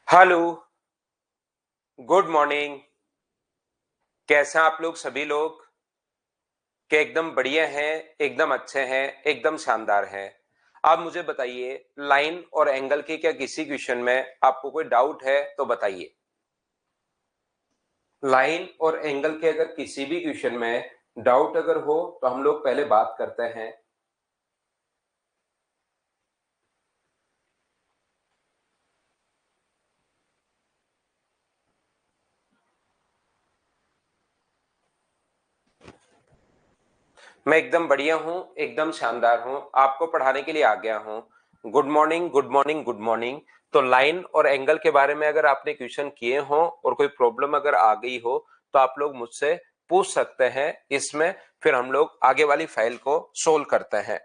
Hello, good morning. कैसे हैं आप लोग सभी लोग? कि एकदम बढ़िया हैं, एकदम अच्छे हैं, एकदम शानदार हैं। आप मुझे बताइए, लाइन और एंगल के क्या किसी क्वेश्चन में आपको कोई डाउट है तो बताइए। लाइन और एंगल के अगर किसी भी क्वेश्चन में डाउट अगर हो तो हम लोग पहले बात करते हैं। मैं एकदम बढ़िया हूँ, एकदम शानदार हूँ, आपको पढ़ाने के लिए आ गया हूँ। Good morning, good morning, good morning. तो लाइन और एंगल के बारे में अगर आपने क्वेश्चन किए हो और कोई प्रॉब्लम अगर आ गई हो तो आप लोग मुझसे पूछ सकते हैं इसमें, फिर हम लोग आगे वाली फाइल को सोल्व करते हैं।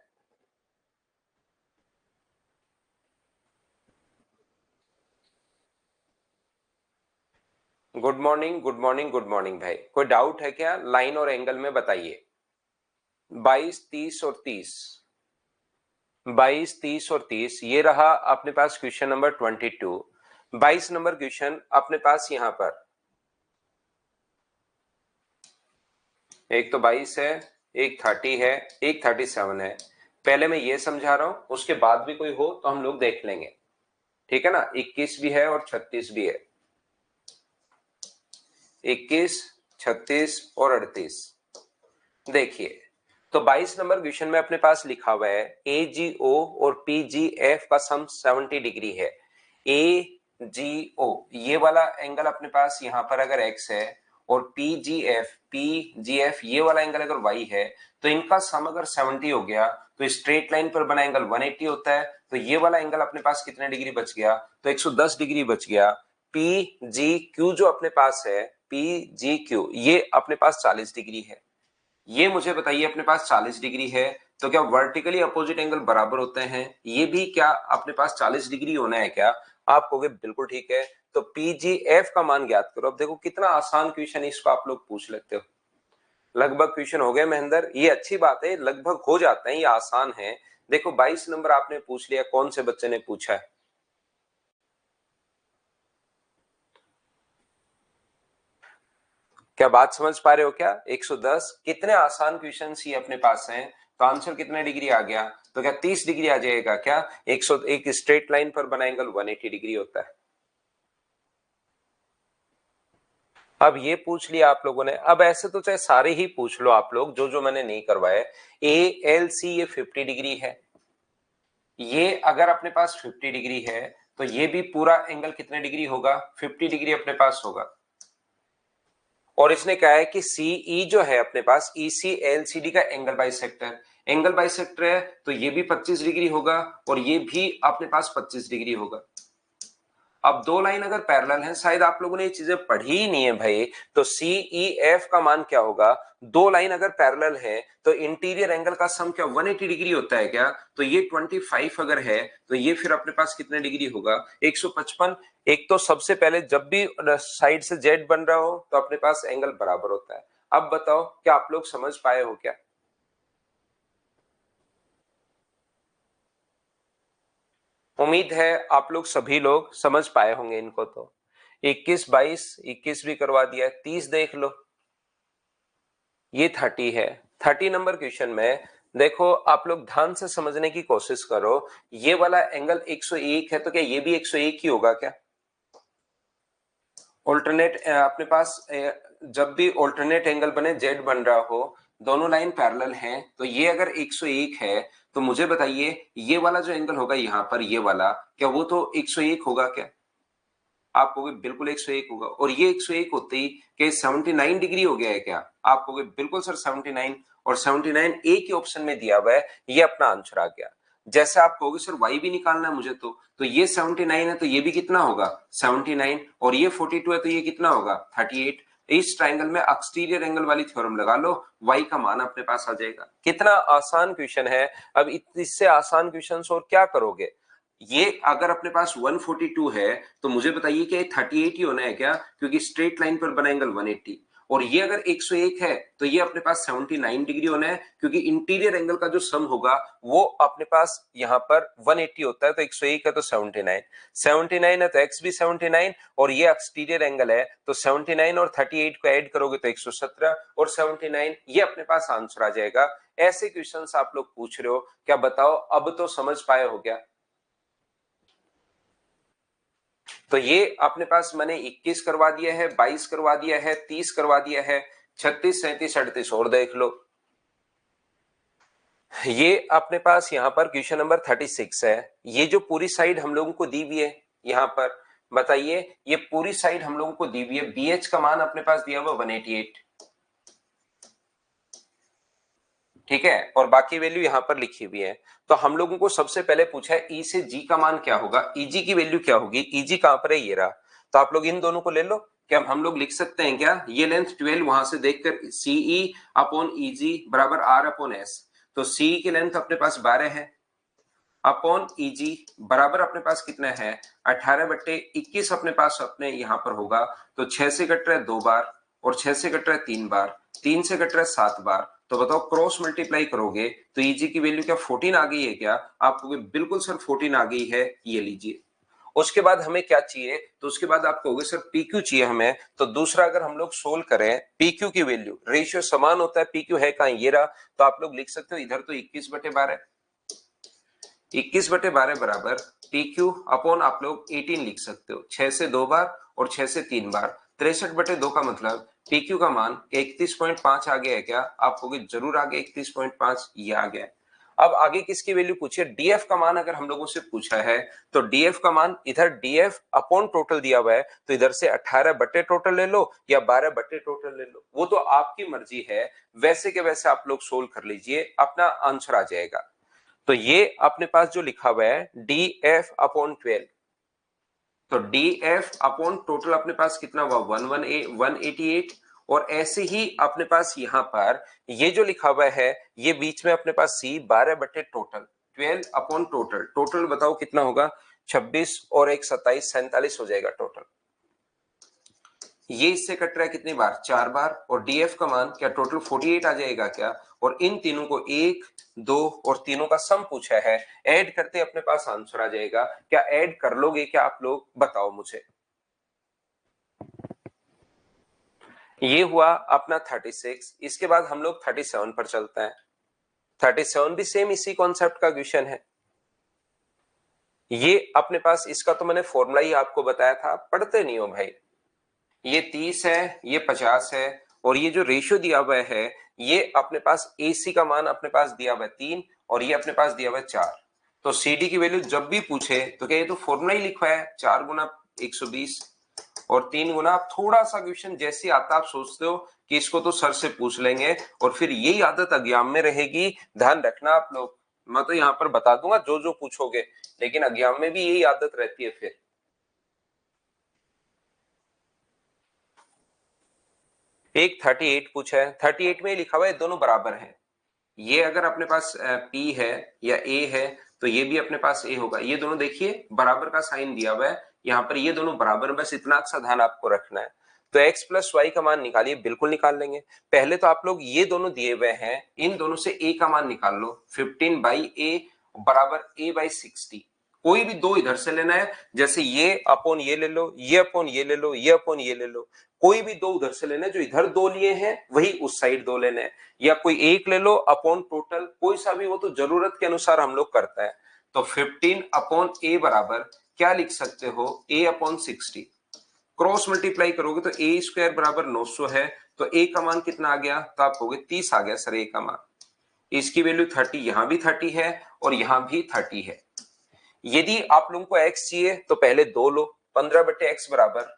Good morning, good morning, good morning भाई। कोई डाउट है क्या लाइन और एंगल में? बताइए। 22, 30 और 30। 22, 30 और 30 ये रहा अपने पास क्वेश्चन नंबर 22। 22 नंबर क्वेश्चन अपने पास यहां पर एक तो 22 है, एक 30 है, एक 37 है। पहले मैं ये समझा रहा हूं, उसके बाद भी कोई हो तो हम लोग देख लेंगे। ठीक है ना? 21 भी है और 36 भी है। 21, 36 और 38। देखिए, तो 22 नंबर क्वेश्चन में अपने पास लिखा हुआ है AGO और PGF का सम 70 डिग्री है। AGO ये वाला एंगल अपने पास यहां पर अगर x है और PGF ये वाला एंगल अगर y है, तो इनका सम अगर 70 हो गया तो स्ट्रेट लाइन पर बना एंगल 180 होता है। तो ये वाला एंगल अपने पास कितने डिग्री बच गया? तो 110 डिग्री बच गया। PGQ जो अपने पास है, PGQ ये अपने पास 40 डिग्री है। ये मुझे बताइए, अपने पास 40 डिग्री है तो क्या वर्टिकली अपोजिट एंगल बराबर होते हैं? ये भी क्या अपने पास 40 डिग्री होना है क्या? आप कहोगे बिल्कुल ठीक है। तो पीजीएफ का मान ज्ञात करो। अब देखो कितना आसान क्वेश्चन, इसको आप लोग पूछ लेते हो। लगभग क्वेश्चन हो गए महेंद्र, ये अच्छी बात है, लगभग हो जाते हैं, ये आसान है। देखो 22 नंबर आपने पूछ लिया, कौन से बच्चे ने पूछा है? क्या बात समझ पा रहे हो क्या? 110 कितने आसान क्वेश्चन ही अपने पास हैं। तो आंसर कितने डिग्री आ गया? तो क्या 30 डिग्री आ जाएगा क्या? 101 स्ट्रेट लाइन पर बना एंगल 180 डिग्री होता है। अब ये पूछ लिया आप लोगों ने, अब ऐसे तो चाहे सारे ही पूछ लो आप लोग, जो जो मैंने नहीं करवाए। ALC ये 50 डिग्री है। ये अगर अपने पास 50 डिग्री है तो ये भी पूरा एंगल कितने डिग्री होगा? 50 डिग्री अपने पास होगा। और इसने कहा है कि सीई जो है अपने पास ECLCD का एंगल बाइसेक्टर, एंगल बाइसेक्टर है तो ये भी 25 डिग्री होगा और ये भी अपने पास 25 डिग्री होगा। अब दो लाइन अगर पैरेलल हैं, शायद आप लोगों ने ये चीजें पढ़ी ही नहीं है भाई, तो CEF का मान क्या होगा? दो लाइन अगर पैरेलल है तो इंटीरियर एंगल का सम क्या 180 डिग्री होता है क्या? तो ये 25 अगर है तो ये फिर अपने पास कितने डिग्री होगा? 155। एक तो सबसे पहले जब भी साइड से जेड बन रहा हो तो अपने पास एंगल बराबर होता है। अब बताओ क्या आप लोग समझ पाए हो क्या? उम्मीद है आप लोग सभी लोग समझ पाए होंगे इनको। तो 21, 22, 21 भी करवा दिया है, 30 देख लो, ये 30 है। 30 नंबर क्वेश्चन में देखो, आप लोग ध्यान से समझने की कोशिश करो। ये वाला एंगल 101 है तो क्या ये भी 101 ही होगा क्या? ऑल्टरनेट अपने पास जब भी ऑल्टरनेट एंगल बने, जेड बन रहा हो, दोनों लाइन पैरेलल हैं, तो ये अगर 101 है तो मुझे बताइए ये वाला जो एंगल होगा यहाँ पर, ये वाला, क्या वो तो 101 होगा क्या? आप कहोगे बिल्कुल 101 होगा। और ये 101 होते ही कि 79 डिग्री हो गया है क्या? आप कहोगे बिल्कुल सर 79, और 79 एक ही ऑप्शन में दिया हुआ है, ये अपना आंसर आ गया। जैसे आप कहोगे सर वाई भी निकालना है मुझे, तो ये 79 है तो ये भी कितना होगा? 79। और ये 42 है तो ये कितना होगा? 38। इस ट्राइंगल में एक्सटीरियर एंगल वाली थ्योरम लगा लो, y का मान अपने पास आ जाएगा। कितना आसान क्वेश्चन है। अब इससे आसान क्वेश्चन और क्या करोगे? ये अगर अपने पास 142 है तो मुझे बताइए कि 38 ही होना है क्या? क्योंकि स्ट्रेट लाइन पर बना एंगल 180। और ये अगर 101 है तो ये अपने पास 79 डिग्री होना है, क्योंकि इंटीरियर एंगल का जो सम होगा वो अपने पास यहाँ पर 180 होता है, तो 101 है तो 79, 79 है तो x भी 79, और ये एक्सटीरियर एंगल है तो 79 और 38 को ऐड करोगे तो 117 और 79, ये अपने पास आंसर आ जाएगा। ऐसे क्वेश्चंस आप लोग पूछ रहे हो, क्या बताओ अब तो समझ पाए हो क्या? तो ये अपने पास मैंने 21 करवा दिया है, 22 करवा दिया है, 30 करवा दिया है, 36, 37, 38 और देख लो। ये अपने पास यहाँ पर क्वेश्चन नंबर 36 है। ये जो पूरी साइड हम लोगों को दी हुई है यहाँ पर, बताइए ये पूरी साइड हम लोगों को दी हुई है, BH का मान अपने पास दिया हुआ 188, ठीक है, और बाकी वैल्यू यहाँ पर लिखी हुई है। तो हम लोगों को सबसे पहले पूछा है E से G का मान क्या होगा, EG की वैल्यू क्या होगी, EG कहां पर है, ये रहा। तो आप लोग इन दोनों को ले लो। क्या हम लोग लिख सकते हैं क्या, ये लेंथ 12 वहां से देखकर CE अपॉन EG बराबर R अपॉन S, तो CE की लेंथ अपने पास 12 है अपॉन EG बराबर अपने पास कितना है 18/21 अपने पास अपने यहाँ पर होगा। तो 6 से कट रहा है 2 बार और 6 से कट रहा है 3 बार, 3 से कट रहा है 7 बार। तो बताओ क्रॉस मल्टीप्लाई करोगे तो EG की वैल्यू क्या 14 आ गई है क्या? आपको बिल्कुल सर 14 आ गई है, ये लीजिए। उसके बाद हमें क्या चाहिए, तो उसके बाद आप कहोगे सर PQ चाहिए हमें। तो दूसरा अगर हम लोग सोल्व करें PQ की वैल्यू, रेशियो समान होता है, PQ है कहां, ये रहा। तो आप लोग लिख सकते हो इधर तो 21/12, 21/12 बराबर PQ अपॉन आप लोग 18 लिख सकते हो, 6 से 2 बार और 6 से 3 बार, 63/2 का मतलब PQ का मान 31.5 आ गया है क्या? आप कहोगे जरूर आ गया 31.5, ये आ गया। अब आगे किसकी वैल्यू पूछी है, DF का मान अगर हम लोगों से पूछा है तो DF का मान इधर DF अपॉन टोटल दिया हुआ है, तो इधर से 18 टोटल ले लो या 12 टोटल ले लो, वो तो आपकी मर्जी है। वैसे के वैसे आप लोग सोल्व कर लीजिए, अपना आंसर आ जाएगा। तो ये अपने पास जो लिखा हुआ है DF अपॉन 12, तो DF अपॉन टोटल अपने पास कितना हुआ 188, और ऐसे ही अपने पास यहां पर ये जो लिखा हुआ है ये बीच में अपने पास C 12/टोटल 12 अपॉन टोटल, टोटल बताओ कितना होगा 26 और 1 27 47 हो जाएगा टोटल। ये इससे कट रहा है कितनी बार 4 बार, और DF का मान क्या टोटल 48 आ जाएगा क्या? और इन तीनों को 1 2 और तीनों का सम पूछा है, ऐड करते अपने पास आंसर आ जाएगा। क्या ऐड कर लोगे क्या आप लोग, बताओ मुझे। ये हुआ अपना 36। इसके बाद हम लोग 37 पर चलते हैं। 37 भी सेम इसी कॉन्सेप्ट का क्वेश्चन है। ये अपने पास इसका तो मैंने फॉर्मूला ही आपको बताया था, पढ़ते नहीं हो भाई। ये 30 है, ये 50 है, और ये जो रेशियो दिया हुआ है ये अपने पास AC का मान अपने पास दिया हुआ है 3 और ये अपने पास दिया हुआ है 4। तो CD की वैल्यू जब भी पूछे तो क्या ये तो फॉर्मूला ही लिखा है 4 गुना 120 और 3 गुना, आप थोड़ा सा क्वेश्चन जैसे आता आप सोचते हो कि इसको तो सर से पूछ लेंगे, और फिर यही आदत एग्जाम में रहेगी। ध्यान रखना आप लोग, मैं तो यहाँ पर बता दूंगा जो जो पूछोगे, लेकिन एग्जाम में भी यही आदत रहती है। फिर एक 38 पूछा है, 38 में लिखा हुआ है दोनों बराबर हैं। ये अगर अपने पास P है या A है तो ये भी अपने पास A होगा। ये दोनों देखिए बराबर का साइन दिया हुआ है यहाँ पर, ये दोनों बराबर, बस इतना सा ध्यान आपको रखना है। तो x प्लस वाई का मान निकालिए, बिल्कुल निकाल लेंगे। पहले तो आप लोग ये दोनों दिए हुए हैं, इन दोनों से a का मान निकाल लो। 15/a बराबर a/60। कोई भी दो इधर से लेना है, जैसे ये अपॉन ये ले लो, ये अपॉन ये ले लो, ये अपॉन ये ले लो। कोई भी दो उधर से लेना है, जो इधर दो लिए हैं वही उस साइड दो लेने हैं, या कोई एक ले लो अपॉन टोटल, कोई सा भी, वो तो जरूरत के अनुसार हम लोग करता है। तो 15 अपॉन a बराबर क्या लिख सकते हो, a अपॉन 60। क्रॉस मल्टीप्लाई करोगे तो a स्क्वायर बराबर 900 है, तो a का मान कितना आ गया, तो आप कहोगे 30 आ गया सर a का मान। इसकी वैल्यू 30, यहां भी 30 है और यहां भी 30 है। यदि आप लोगों को x चाहिए तो पहले 2 लो, 15/x बराबर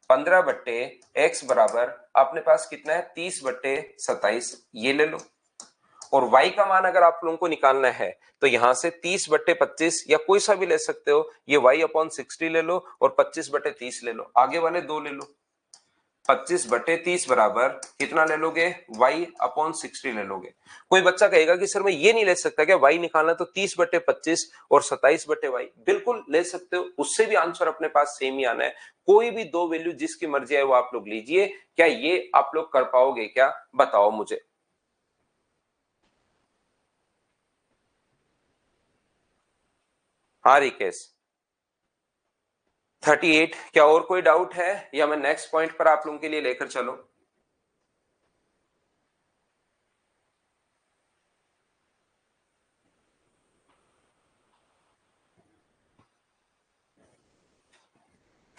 15/x बराबर अपने पास कितना है 30/27, ये ले लो। और y का मान अगर आप लोगों को निकालना है तो यहां से 30/25 या कोई सा भी ले सकते हो, ये y अपॉन 60 ले लो और 25/30 ले लो, आगे वाले दो ले लो। 25/30 बराबर कितना ले लोगे, y/60 ले लोगे। कोई बच्चा कहेगा कि सर मैं ये नहीं ले सकता क्या, y निकालना तो 30/25 और 27/y, बिल्कुल ले सकते हो, उससे भी आंसर अपने पास सेम ही आना है। कोई भी दो वैल्यू जिसकी मर्जी है वो आप लोग लीजिए। क्या ये आप लोग कर पाओगे क्या, बताओ मुझे। हाँ रिकेश 38। क्या और कोई डाउट है या मैं नेक्स्ट पॉइंट पर आप लोगों के लिए लेकर चलूं।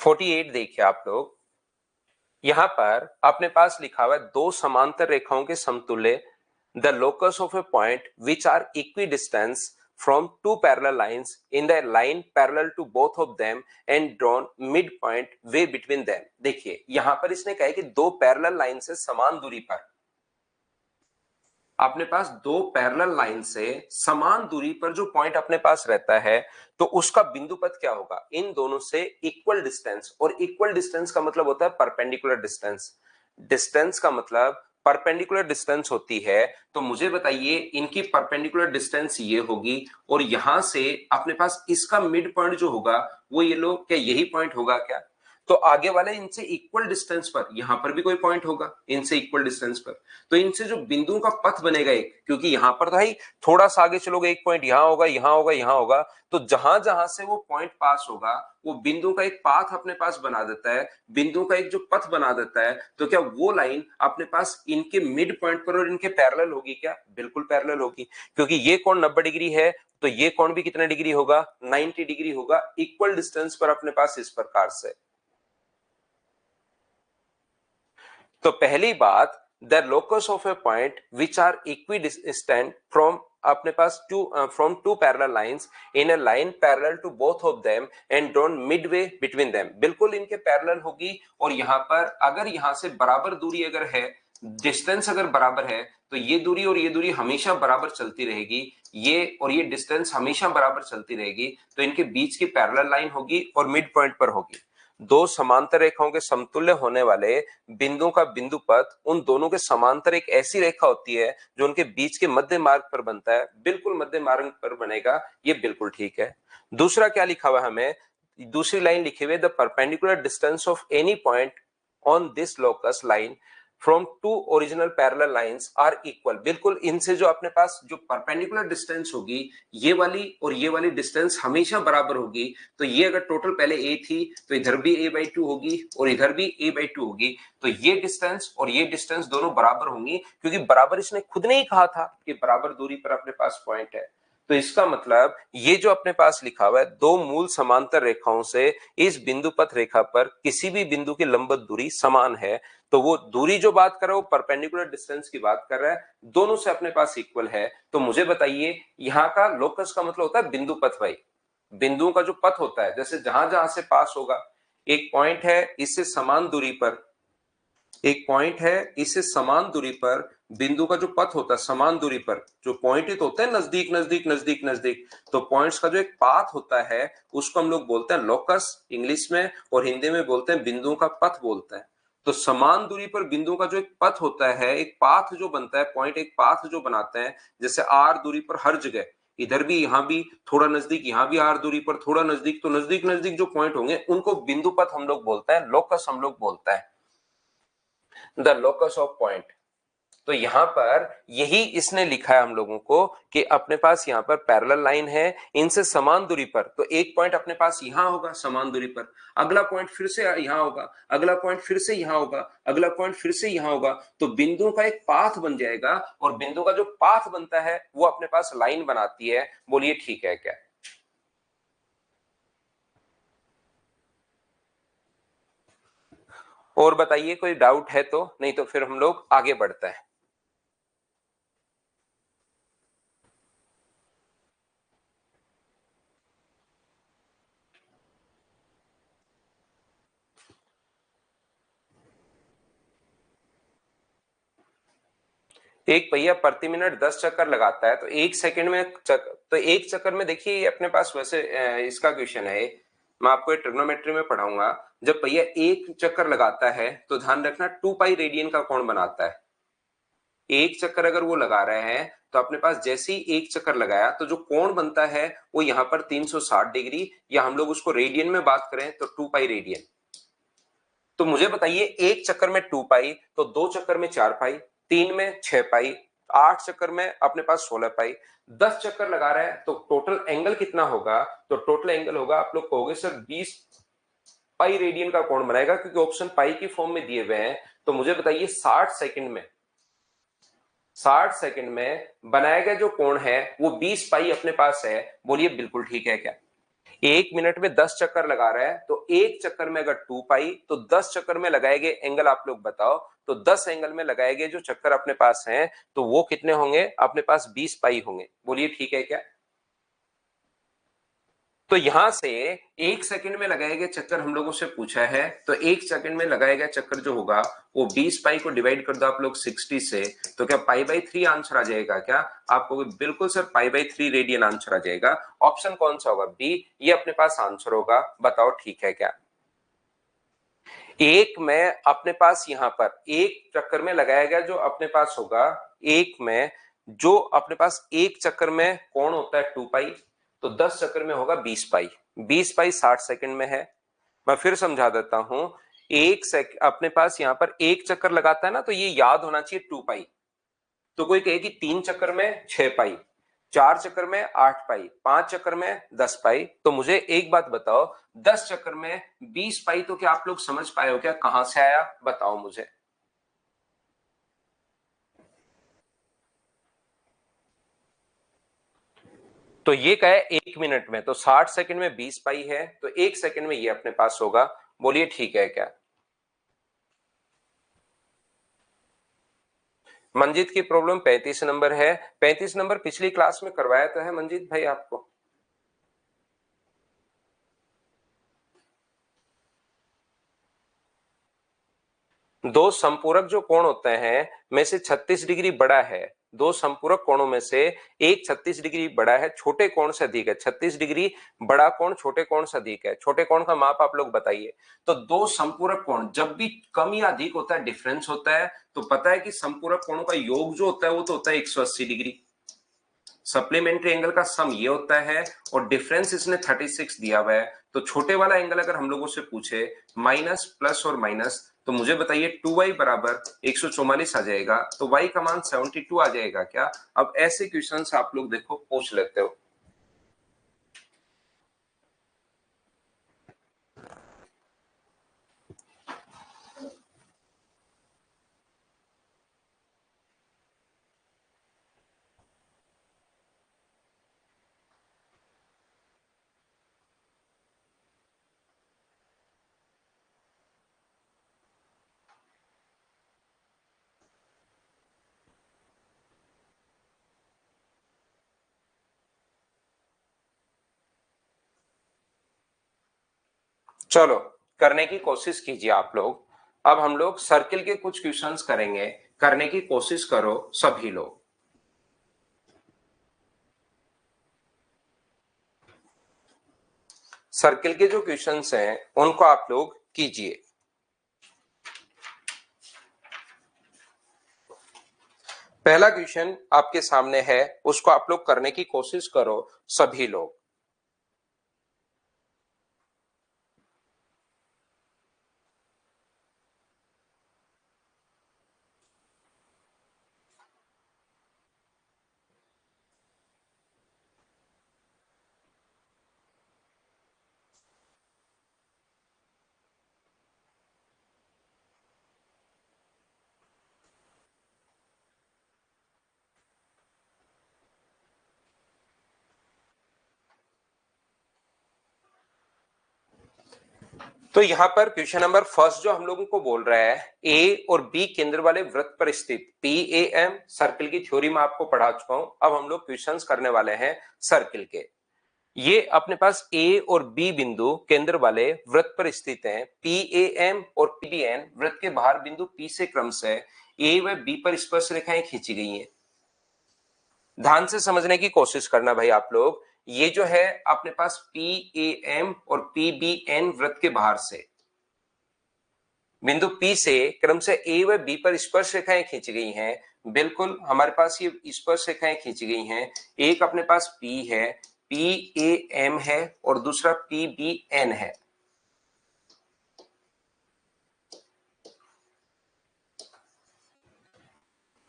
48 देखिए आप लोग, यहां पर अपने पास लिखा हुआ है दो समांतर रेखाओं के समतुल्य, the locus of a point which are equidistant from two parallel lines in the line parallel to both of them and drawn mid point way between them. देखिए यहां पर इसने कहा है कि दो पैरेलल लाइन से समान दूरी पर, अपने पास दो पैरेलल लाइन से समान दूरी पर जो पॉइंट अपने पास रहता है तो उसका बिंदुपथ क्या होगा, इन दोनों से इक्वल डिस्टेंस, और इक्वल डिस्टेंस का मतलब होता है परपेंडिकुलर डिस्टेंस। डिस्टेंस का मतलब परपेंडिकुलर डिस्टेंस होती है, तो मुझे बताइए इनकी परपेंडिकुलर डिस्टेंस ये होगी और यहां से अपने पास इसका मिड पॉइंट जो होगा वो ये लो, क्या यही पॉइंट होगा क्या। तो आगे वाले इनसे इक्वल डिस्टेंस पर यहां पर भी कोई पॉइंट होगा इनसे इक्वल डिस्टेंस पर, तो इनसे जो बिंदुओं का पथ बनेगा एक, क्योंकि यहां पर तो भाई थोड़ा सा आगे चलोगे एक पॉइंट यहां होगा यहां होगा यहां होगा, तो जहां जहां से वो पॉइंट पास होगा वो बिंदु का एक पाथ अपने पास बना देता है, बिंदु का एक जो पथ बना देता है, तो क्या वो लाइन अपने पास इनके मिड पॉइंट पर और इनके पैरेलल होगी क्या, बिल्कुल पैरेलल होगी, क्योंकि ये कोण 90 डिग्री है तो ये कोण भी कितना डिग्री होगा, 90 डिग्री होगा, इक्वल डिस्टेंस पर अपने पास इस प्रकार से। तो पहली बात, the locus of a point which are equidistant from, अपने पास two from two parallel lines in a line parallel to both of them and drawn midway between them, बिल्कुल इनके पैरेलल होगी, और यहां पर अगर यहां से बराबर दूरी अगर है, डिस्टेंस अगर बराबर है तो ये दूरी और ये दूरी हमेशा बराबर चलती रहेगी, ये और ये डिस्टेंस हमेशा बराबर चलती रहेगी, तो इनके बीच की पैरेलल लाइन होगी और मिड पॉइंट पर होगी। दो समांतर रेखाओं के समतुल्य होने वाले बिंदुओं का बिंदुपथ उन दोनों के समांतर एक ऐसी रेखा होती है जो उनके बीच के मध्य मार्ग पर बनता है, बिल्कुल मध्य मार्ग पर बनेगा, ये बिल्कुल ठीक है। दूसरा क्या लिखा हुआ है हमें, दूसरी लाइन लिखी हुई है the perpendicular distance of any point on this locus line from two original parallel lines are equal, बिल्कुल इनसे जो अपने पास जो परपेंडिकुलर डिस्टेंस होगी ये वाली और ये वाली डिस्टेंस हमेशा बराबर होगी, तो ये अगर टोटल पहले a थी तो इधर भी a/2 होगी और इधर भी a/2 होगी, तो ये डिस्टेंस और ये डिस्टेंस दोनों बराबर होंगी, क्योंकि बराबर इसने खुद ने ही कहा था कि बराबर दूरी पर अपने पास पॉइंट है। तो इसका मतलब ये जो अपने पास लिखा हुआ है दो मूल समांतर रेखाओं से इस बिंदु पथ रेखा पर किसी भी बिंदु की लंबवत दूरी समान है, तो वो दूरी जो बात कर रहा है वो परपेंडिकुलर डिस्टेंस की बात कर रहा है, दोनों से अपने पास इक्वल है। तो मुझे बताइए यहाँ का लोकस का मतलब होता है बिंदु पथ भाई, बिंदुओं का जो पथ होता है, जैसे जहां जहां से पास होगा, एक पॉइंट है इससे समान दूरी पर, एक पॉइंट है इससे समान दूरी पर बिंदु का जो पथ होता है समान दूरी पर, जो पॉइंट ही तो होते हैं नजदीक नजदीक नजदीक नजदीक, तो पॉइंट्स का जो एक पाथ होता है उसको हम लोग बोलते हैं लोकस इंग्लिश में, और हिंदी में बोलते हैं बिंदुओं का पथ बोलते हैं। तो समान दूरी पर बिंदुओं का जो एक पथ होता है, एक पाथ जो बनता है, पॉइंट एक पाथ जो बनाते हैं, जैसे आर दूरी पर हर जगह, इधर भी यहां भी थोड़ा नजदीक, यहां भी आर दूरी पर थोड़ा नजदीक, तो नजदीक नजदीक जो पॉइंट होंगे उनको बिंदु पथ हम लोग बोलते हैं, लोकस हम लोग बोलते हैं, द लोकस ऑफ पॉइंट। तो यहां पर यही इसने लिखा है हम लोगों को कि अपने पास यहां पर पैरेलल लाइन है इनसे समान दूरी पर, तो एक पॉइंट अपने पास यहां होगा समान दूरी पर, अगला पॉइंट फिर से यहां होगा, अगला पॉइंट फिर से यहां होगा, अगला पॉइंट फिर से यहां होगा, तो बिंदुओं का एक पाथ बन जाएगा, और बिंदु का जो पाथ बनता है वो अपने पास लाइन बनाती है। बोलिए ठीक है क्या। और बताइए कोई डाउट है तो, नहीं तो फिर हम लोग आगे बढ़ते हैं। एक पहिया प्रति मिनट 10 चक्कर लगाता है, तो एक सेकंड में तो एक चक्कर में देखिए ये अपने पास वैसे इसका क्वेश्चन है, मैं आपको ये ट्रिग्नोमेट्री में पढ़ाऊंगा। जब पहिया एक चक्कर लगाता है तो ध्यान रखना 2 पाई रेडियन का कोण बनाता है। एक चक्कर अगर वो लगा रहे हैं तो अपने पास जैसे ही एक चक्कर लगाया तो जो कोण बनता है वो यहाँ पर 360 डिग्री, या हम लोग उसको रेडियन में बात करें तो 2 पाई रेडियन। तो मुझे बताइए एक चक्कर में 2 पाई, तो 2 चक्कर में 4 पाई, 3 में 6 पाई, 8 चक्कर में अपने पास 16 पाई, 10 चक्कर लगा रहा है तो टोटल एंगल कितना होगा? तो टोटल एंगल होगा, आप लोग कहोगे सर 20 पाई रेडियन का कोण बनाएगा, क्योंकि ऑप्शन पाई की फॉर्म में दिए हुए हैं। तो मुझे बताइए 60 सेकंड में बनाया गया जो कोण है वो 20 पाई अपने पास है। बोलिए बिल्कुल ठीक है क्या? एक मिनट में 10 चक्कर लगा रहा है तो एक चक्कर में अगर 2 पाई, तो 10 चक्कर में लगाए गए एंगल आप लोग बताओ। तो 10 एंगल में लगाए गए जो चक्कर अपने पास हैं तो वो कितने होंगे? अपने पास 20 पाई होंगे। बोलिए ठीक है क्या? तो यहां से एक सेकंड में लगाए गए चक्कर हम लोगों से पूछा है, तो एक सेकंड में लगाया गया चक्कर जो होगा वो 20 पाई को डिवाइड कर दो आप लोग 60 से, तो क्या पाई बाई 3 आंसर आ जाएगा क्या? आपको बिल्कुल sir pi by 3 radian answer आ जाएगा। ऑप्शन कौन सा होगा? बी, ये अपने पास आंसर होगा। बताओ ठीक है क्या? एक में अपने पास यहां पर एक चक्कर में लगाया गया जो अपने पास होगा, एक में जो अपने पास एक चक्कर में कोण होता है 2 पाई, तो 10 चक्कर में होगा 20 पाई। 20 पाई 60 सेकंड में है। मैं फिर समझा देता हूं, अपने पास यहां पर एक चक्कर लगाता है ना, तो ये याद होना चाहिए 2 पाई। तो कोई कहे कि 3 चक्कर में 6 पाई, 4 चक्कर में 8 पाई, 5 चक्कर में 10 पाई। तो मुझे एक बात बताओ, 10 चक्कर में 20 पाई, तो क्या आप लोग समझ पाए हो क्या कहां से आया? बताओ मुझे। तो ये क्या है? एक मिनट में, तो 60 सेकंड में 20 पाई है, तो एक सेकंड में ये अपने पास होगा। बोलिए ठीक है क्या? मंजीत की प्रॉब्लम 35 नंबर है। 35 नंबर पिछली क्लास में करवाया तो है मंजीत भाई आपको। दो संपूरक जो कोण होते हैं में से 36 डिग्री बड़ा है। दो संपूरक कोणों में से एक 36 डिग्री बड़ा है, छोटे कोण से अधिक है। 36 डिग्री बड़ा कोण छोटे कोण से अधिक है। छोटे कोण का माप आप लोग बताइए। तो दो संपूरक कोण जब भी कम या अधिक होता है, डिफरेंस होता है, तो पता है कि संपूरक कोणों का योग जो होता है वो तो होता है 180 डिग्री। सप्लीमेंट्री एंगल का सम ये होता है, और डिफरेंस इसने 36 दिया हुआ है। तो छोटे वाला एंगल अगर हम लोगों से पूछे माइनस प्लस और माइनस, तो मुझे बताइए 2y बराबर 144 आ जाएगा, तो y का मान 72 आ जाएगा क्या? अब ऐसे क्वेश्चंस आप लोग देखो पूछ लेते हो। चलो करने की कोशिश कीजिए आप लोग। अब हम लोग सर्किल के कुछ क्वेश्चंस करेंगे, करने की कोशिश करो सभी लोग। सर्किल के जो क्वेश्चंस हैं उनको आप लोग कीजिए। पहला क्वेश्चन आपके सामने है, उसको आप लोग करने की कोशिश करो सभी लोग। तो यहां पर क्वेश्चन नंबर फर्स्ट जो हम लोगों को बोल रहा है, ए और बी केंद्र वाले वृत्त पर स्थित PAM सर्किल की थ्योरी में आपको पढ़ा चुका हूं। अब हम लोग क्वेश्चंस करने वाले हैं सर्किल के। ये अपने पास ए और बी बिंदु केंद्र वाले वृत्त पर स्थित हैं। PAM और PBN वृत्त के बाहर बिंदु P से क्रमशः ए व बी पर स्पर्श रेखाएं खींची गई हैं। ध्यान से समझने की कोशिश करना भाई आप लोग। ये जो है अपने पास पी ए एम और पी बी एन वृत्त के बाहर से बिंदु P से क्रम से A व B पर स्पर्श रेखाएं खींची गई हैं। बिल्कुल हमारे पास ये स्पर्श रेखाएं खींची गई हैं। एक अपने पास P है, PAM है और दूसरा PBN है।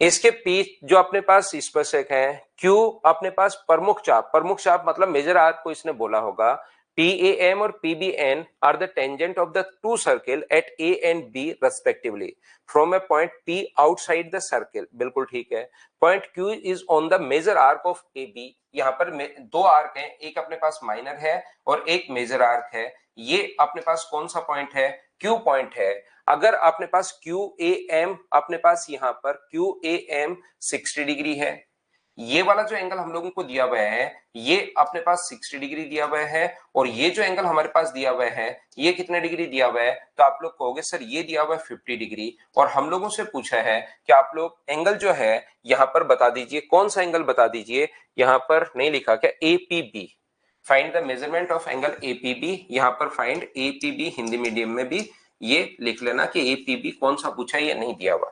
इसके बीच जो अपने पास स्पर्श रेखा है Q अपने पास प्रमुख चाप मतलब मेजर आर्क को इसने बोला होगा। PAM और PBN are the tangent of the two circle at A and B respectively from a point P outside the circle। बिल्कुल ठीक है। Point Q is on the major arc of AB। यहाँ पर दो आर्क हैं, एक अपने पास माइनर है और एक मेजर आर्क है। ये अपने पास कौन सा पॉइंट है? Q पॉइंट है। अगर अपने पास QAM अपने पास यहाँ पर QAM 60 डिग्री है, ये वाला जो एंगल हम लोगों को दिया हुआ है ये अपने पास 60 डिग्री दिया हुआ है और ये जो एंगल हमारे पास दिया हुआ है ये कितने डिग्री दिया हुआ है? तो आप लोग कहोगे सर ये दिया हुआ है 50 डिग्री और हम लोगों से पूछा है कि आप लोग एंगल जो है यहाँ पर बता दीजिए, कौन सा एंगल बता दीजिए। यहाँ पर नहीं लिखा क्या? APB। Find the measurement of angle APB। यहाँ पर फाइंड APB हिंदी मीडियम में भी ये लिख लेना कि APB कौन सा पूछा है, ये नहीं दिया हुआ।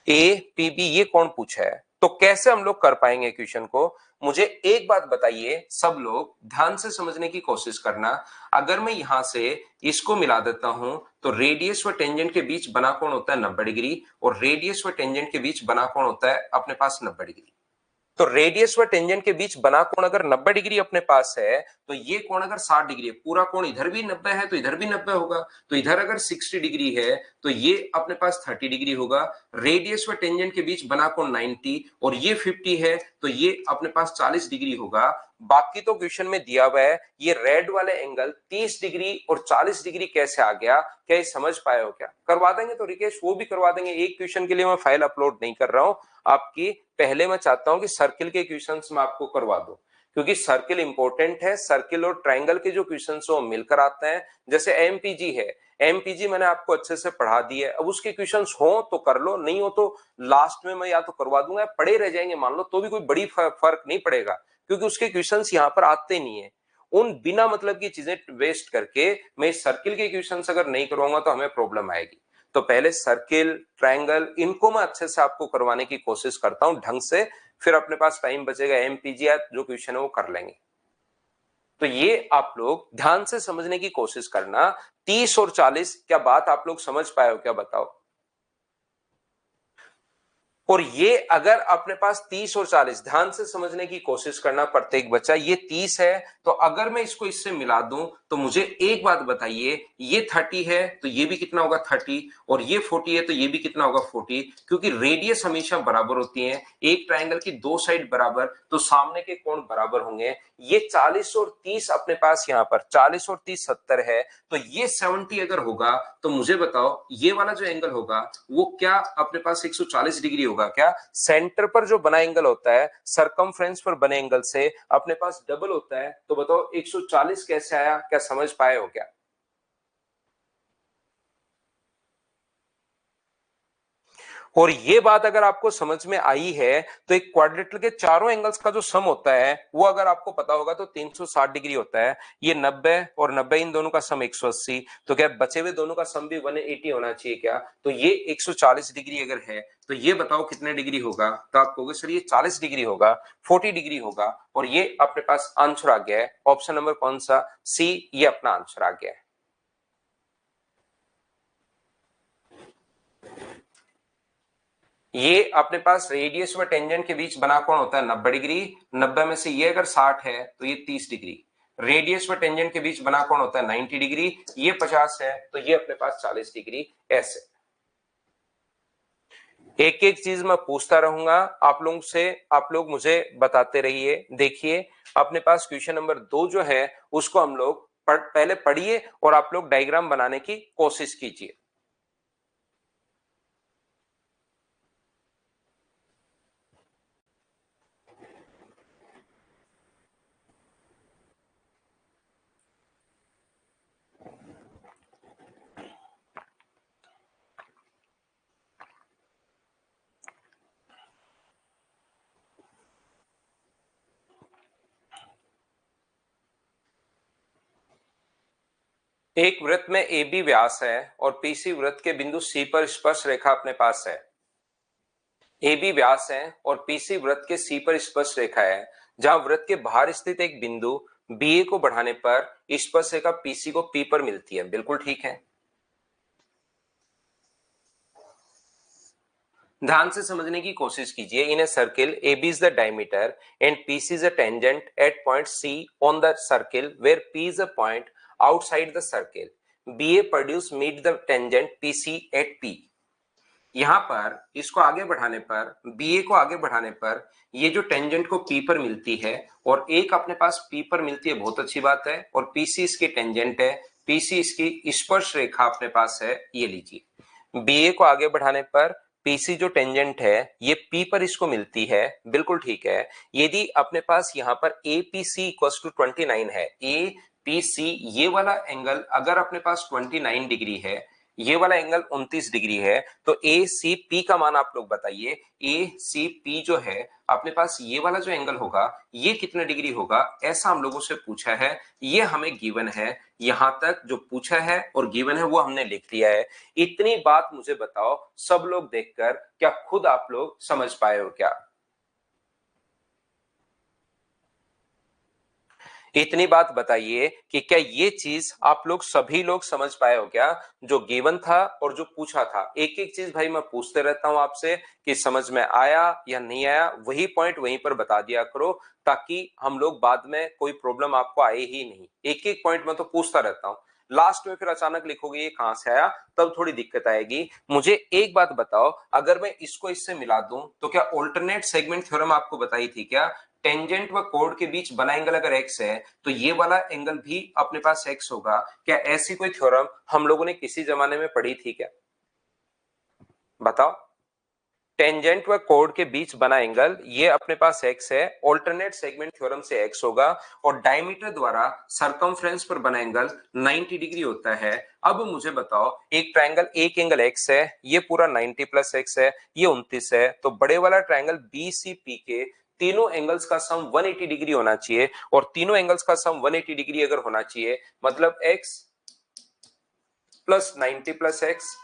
APB ये कौन पूछा है? तो कैसे हम लोग कर पाएंगे क्वेश्चन को? मुझे एक बात बताइए, सब लोग ध्यान से समझने की कोशिश करना। अगर मैं यहां से इसको मिला देता हूं तो रेडियस व टेंजेंट के बीच बना कोण होता है 90 डिग्री और रेडियस व टेंजेंट के बीच बना कोण होता है अपने पास 90 डिग्री। तो रेडियस व टेंजेंट के बीच बना कोण अगर 90 डिग्री अपने पास है तो ये कोण अगर 60 डिग्री है, पूरा कोण इधर भी 90 है तो इधर भी 90 होगा। तो इधर अगर 60 डिग्री है तो ये अपने पास 30 डिग्री होगा। रेडियस व टेंजेंट के बीच बना कोण 90 और ये 50 है तो ये अपने पास 40 डिग्री होगा। बाकी तो क्वेश्चन में दिया हुआ है ये रेड वाले एंगल 30 डिग्री और 40 डिग्री कैसे आ गया? क्या ये समझ पाए हो क्या? करवा देंगे तो रिकेश वो भी करवा देंगे। एक क्वेश्चन के लिए मैं फाइल अपलोड नहीं कर रहा हूं आपकी, पहले मैं चाहता हूं कि सर्किल के क्वेश्चंस मैं आपको करवा दूं क्योंकि सर्किल इंपॉर्टेंट है। सर्किल और ट्रायंगल के जो क्वेश्चंस वो मिलकर आते हैं। जैसे एमपीजी है, एमपीजी मैंने आपको अच्छे से पढ़ा दी है, अब उसके क्वेश्चंस हो तो कर लो, नहीं हो तो लास्ट में मैं या तो करवा दूंगा या पड़े रह जाएंगे मान लो, तो भी कोई बड़ी फर्क नहीं पड़ेगा क्योंकि उसके क्वेश्चंस यहाँ पर आते नहीं है। उन बिना मतलब की चीजें वेस्ट करके मैं सर्किल के क्वेश्चंस अगर नहीं करवाऊंगा तो हमें प्रॉब्लम आएगी। तो पहले सर्किल, ट्रायंगल इनको मैं अच्छे से आपको करवाने की कोशिश करता हूं ढंग से, फिर अपने पास टाइम बचेगा एमपीजी जो क्वेश्चन है वो कर लेंगे। तो ये आप लोग ध्यान से समझने की कोशिश करना। 30 और 40 क्या बात आप लोग समझ पाए हो क्या? बताओ। और ये अगर अपने पास 30 और 40 ध्यान से समझने की कोशिश करना प्रत्येक बच्चा, ये 30 है तो अगर मैं इसको इससे मिला दूं तो मुझे एक बात बताइए, ये 30 है तो ये भी कितना होगा 30 और ये 40 है तो ये भी कितना होगा 40, क्योंकि रेडियस हमेशा बराबर होती है। एक ट्रायंगल की दो साइड बराबर तो सामने के कोण बराबर होंगे। ये 40 और 30 अपने पास यहाँ पर 40 और 30 70 है तो ये 70 अगर होगा तो मुझे बताओ ये वाला जो एंगल होगा वो क्या अपने पास 140 डिग्री होगा क्या? सेंटर पर जो बना एंगल होता है सरकमफ्रेंस पर बने एंगल से अपने पास डबल होता है। तो बताओ 140 कैसे आया? क्या समझ पाए हो क्या? और ये बात अगर आपको समझ में आई है तो एक क्वाड्रेटर के चारों एंगल्स का जो सम होता है वो अगर आपको पता होगा तो 360 डिग्री होता है। ये 90 और 90 इन दोनों का सम 180, तो क्या बचे हुए दोनों का सम भी 180 होना चाहिए क्या? तो ये 140 डिग्री अगर है तो ये बताओ कितने डिग्री होगा? तो आप कहोगे सर ये 40 डिग्री होगा, 40 डिग्री होगा और ये अपने पास आंसर आ गया है। ऑप्शन नंबर कौन सा? सी, ये अपना आंसर आ गया है। ये अपने पास रेडियस व टेंजेंट के बीच बना कोण होता है 90 डिग्री। 90 में से ये अगर 60 है तो ये 30 डिग्री। रेडियस व टेंजेंट के बीच बना कोण होता है 90 डिग्री। ये 50 है तो ये अपने पास 40 डिग्री। ऐसे एक एक चीज मैं पूछता रहूंगा आप लोगों से, आप लोग मुझे बताते रहिए। देखिए अपने पास क्वेश्चन नंबर 2 जो है उसको हम लोग पहले पढ़िए और आप लोग डायग्राम बनाने की कोशिश कीजिए। एक वृत्त में ए बी व्यास है और पीसी वृत्त के बिंदु सी पर स्पर्श रेखा अपने पास है। ए बी व्यास है और पीसी वृत्त के सी पर स्पर्श रेखा है, जहां वृत्त के बाहर स्थित एक बिंदु बी ए को बढ़ाने पर स्पर्श रेखा पीसी को पी पर मिलती है। बिल्कुल ठीक है। ध्यान से समझने की कोशिश कीजिए। In a circle A B is the diameter and PC is a tangent at point C on the circle where P is a point outside the circle. B A produce meet the tangent PC at P. यहां पर इसको आगे बढ़ाने पर, B A को आगे बढ़ाने पर ये जो टेंजेंट को पी पर मिलती है और एक अपने पास पी पर मिलती है, बहुत अच्छी बात है। और पीसी इसकी टेंजेंट है, पीसी इसकी स्पर्श रेखा अपने पास है, ये लीजिए। बी ए को आगे बढ़ाने पर पीसी जो टेंजेंट है ये पी पर इसको मिलती है। बिल्कुल ठीक है। यदि अपने पास यहाँ पर A P C equal to 29 है, ए पी सी ये वाला एंगल अगर अपने पास 29 डिग्री है, ये वाला एंगल 29 डिग्री है, तो ए सी पी का मान आप लोग बताइए। ए सी पी जो है अपने पास ये वाला जो एंगल होगा ये कितने डिग्री होगा, ऐसा हम लोगों से पूछा है। ये हमें गिवन है, यहां तक जो पूछा है और गिवन है वो हमने लिख लिया है। इतनी बात मुझे बताओ, सब लोग देखकर क्या खुद आप लोग समझ पाए हो क्या? इतनी बात बताइए कि क्या ये चीज आप लोग सभी लोग समझ पाए हो क्या, जो गिवन था और जो पूछा था। एक एक चीज भाई मैं पूछते रहता हूं आपसे कि समझ में आया या नहीं आया, वही पॉइंट वहीं पर बता दिया करो, ताकि हम लोग बाद में कोई प्रॉब्लम आपको आए ही नहीं। एक एक पॉइंट मैं तो पूछता रहता हूं, लास्ट में फिर अचानक लिखोगे ये कहां से आया, तब थोड़ी दिक्कत आएगी। मुझे एक बात बताओ, अगर मैं इसको इससे मिला दूं तो क्या ऑल्टरनेट सेगमेंट थ्योरम आपको बताई थी क्या? टेंजेंट व कोड के बीच बना एंगल अगर एक्स है तो ये वाला एंगल भी अपने पास एक्स होगा। क्या ऐसी कोई थ्योरम हम लोगों ने किसी जमाने में पढ़ी थी क्या? बताओ। टेंजेंट व कोड के बीच बना एंगल ये अपने पास एक्स है, ऑल्टरनेट सेगमेंट थ्योरम से एक्स होगा, और डायमीटर द्वारा सरकमफ्रेंस पर बना एंगल 90 डिग्री होता है। अब मुझे बताओ, एक ट्रायंगल, एक एंगल एक्स है, ये पूरा 90 प्लस एक्स है, ये 29 है, तो बड़े वाला ट्रायंगल बीसीपी के तीनों एंगल्स का सम 180 डिग्री होना चाहिए। और तीनों एंगल्स का सम 180 डिग्री अगर होना चाहिए, मतलब x plus 90 plus x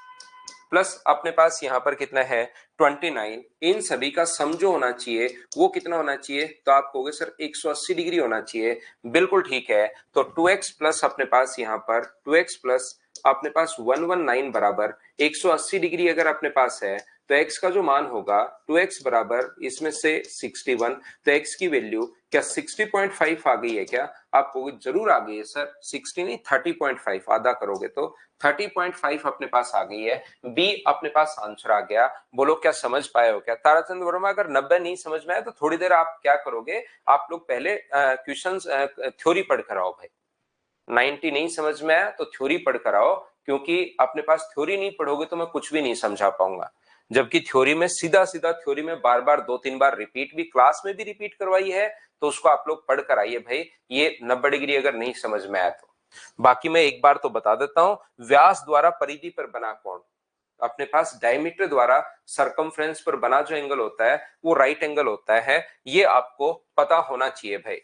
plus अपने पास यहां पर कितना है 29, इन सभी का सम जो होना चाहिए वो कितना होना चाहिए? तो आप कहोगे सर 180 डिग्री होना चाहिए। बिल्कुल ठीक है। तो 2x प्लस अपने पास यहां पर 2x प्लस अपने पास 119 बराबर 180 डिग्री अगर अपने पास है, तो x का जो मान होगा 2x बराबर इसमें से 61, तो x की वैल्यू क्या 60.5 आ गई है क्या? आप कहोगे जरूर आ गई है सर, 60 नहीं 30.5, आधा करोगे तो 30.5 अपने पास आ गई है। बी अपने पास आंसर आ गया। बोलो क्या समझ पाए हो क्या? ताराचंद वर्मा, अगर 90 नहीं समझ में आए तो थोड़ी देर आप क्या करोगे, आप लोग पहले क्वेश्चन थ्योरी पढ़ कर आओ भाई। 90 नहीं समझ में आया तो थ्योरी पढ़ कर आओ, क्योंकि अपने पास थ्योरी नहीं पढ़ोगे तो मैं कुछ भी नहीं समझा पाऊंगा। जबकि थ्योरी में सीधा सीधा थ्योरी में बार बार 2-3 बार रिपीट भी, क्लास में भी रिपीट करवाई है, तो उसको आप लोग पढ़ कर आइए भाई, ये 90 डिग्री अगर नहीं समझ में आया तो। बाकी मैं एक बार तो बता देता हूं, व्यास द्वारा परिधि पर बना कोण, अपने पास डायमीटर द्वारा सरकमफ्रेंस पर बना जो एंगल होता है वो राइट एंगल होता है, ये आपको पता होना चाहिए भाई।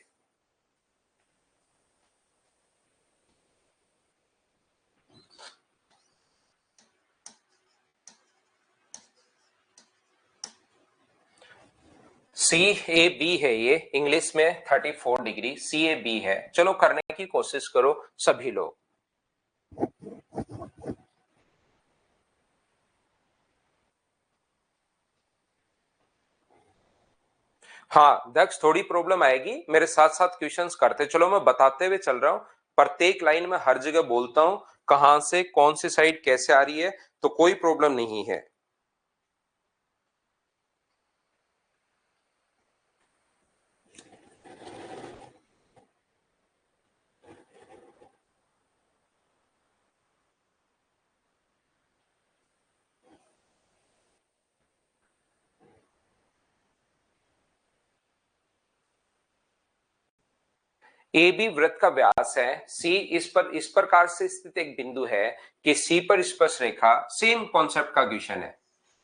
सी ए बी है, ये इंग्लिश में 34 डिग्री सी ए बी है। चलो करने की कोशिश करो सभी लोग। हाँ दक्ष, थोड़ी प्रॉब्लम आएगी, मेरे साथ साथ क्वेश्चंस करते चलो, मैं बताते हुए चल रहा हूं। प्रत्येक लाइन में हर जगह बोलता हूं कहां से कौन सी साइड कैसे आ रही है, तो कोई प्रॉब्लम नहीं है। ए बी वृत्त का व्यास है, सी इस प्रकार से स्थित एक बिंदु है कि सी पर स्पर्श रेखा, सेम कॉन्सेप्ट का क्वेश्चन है।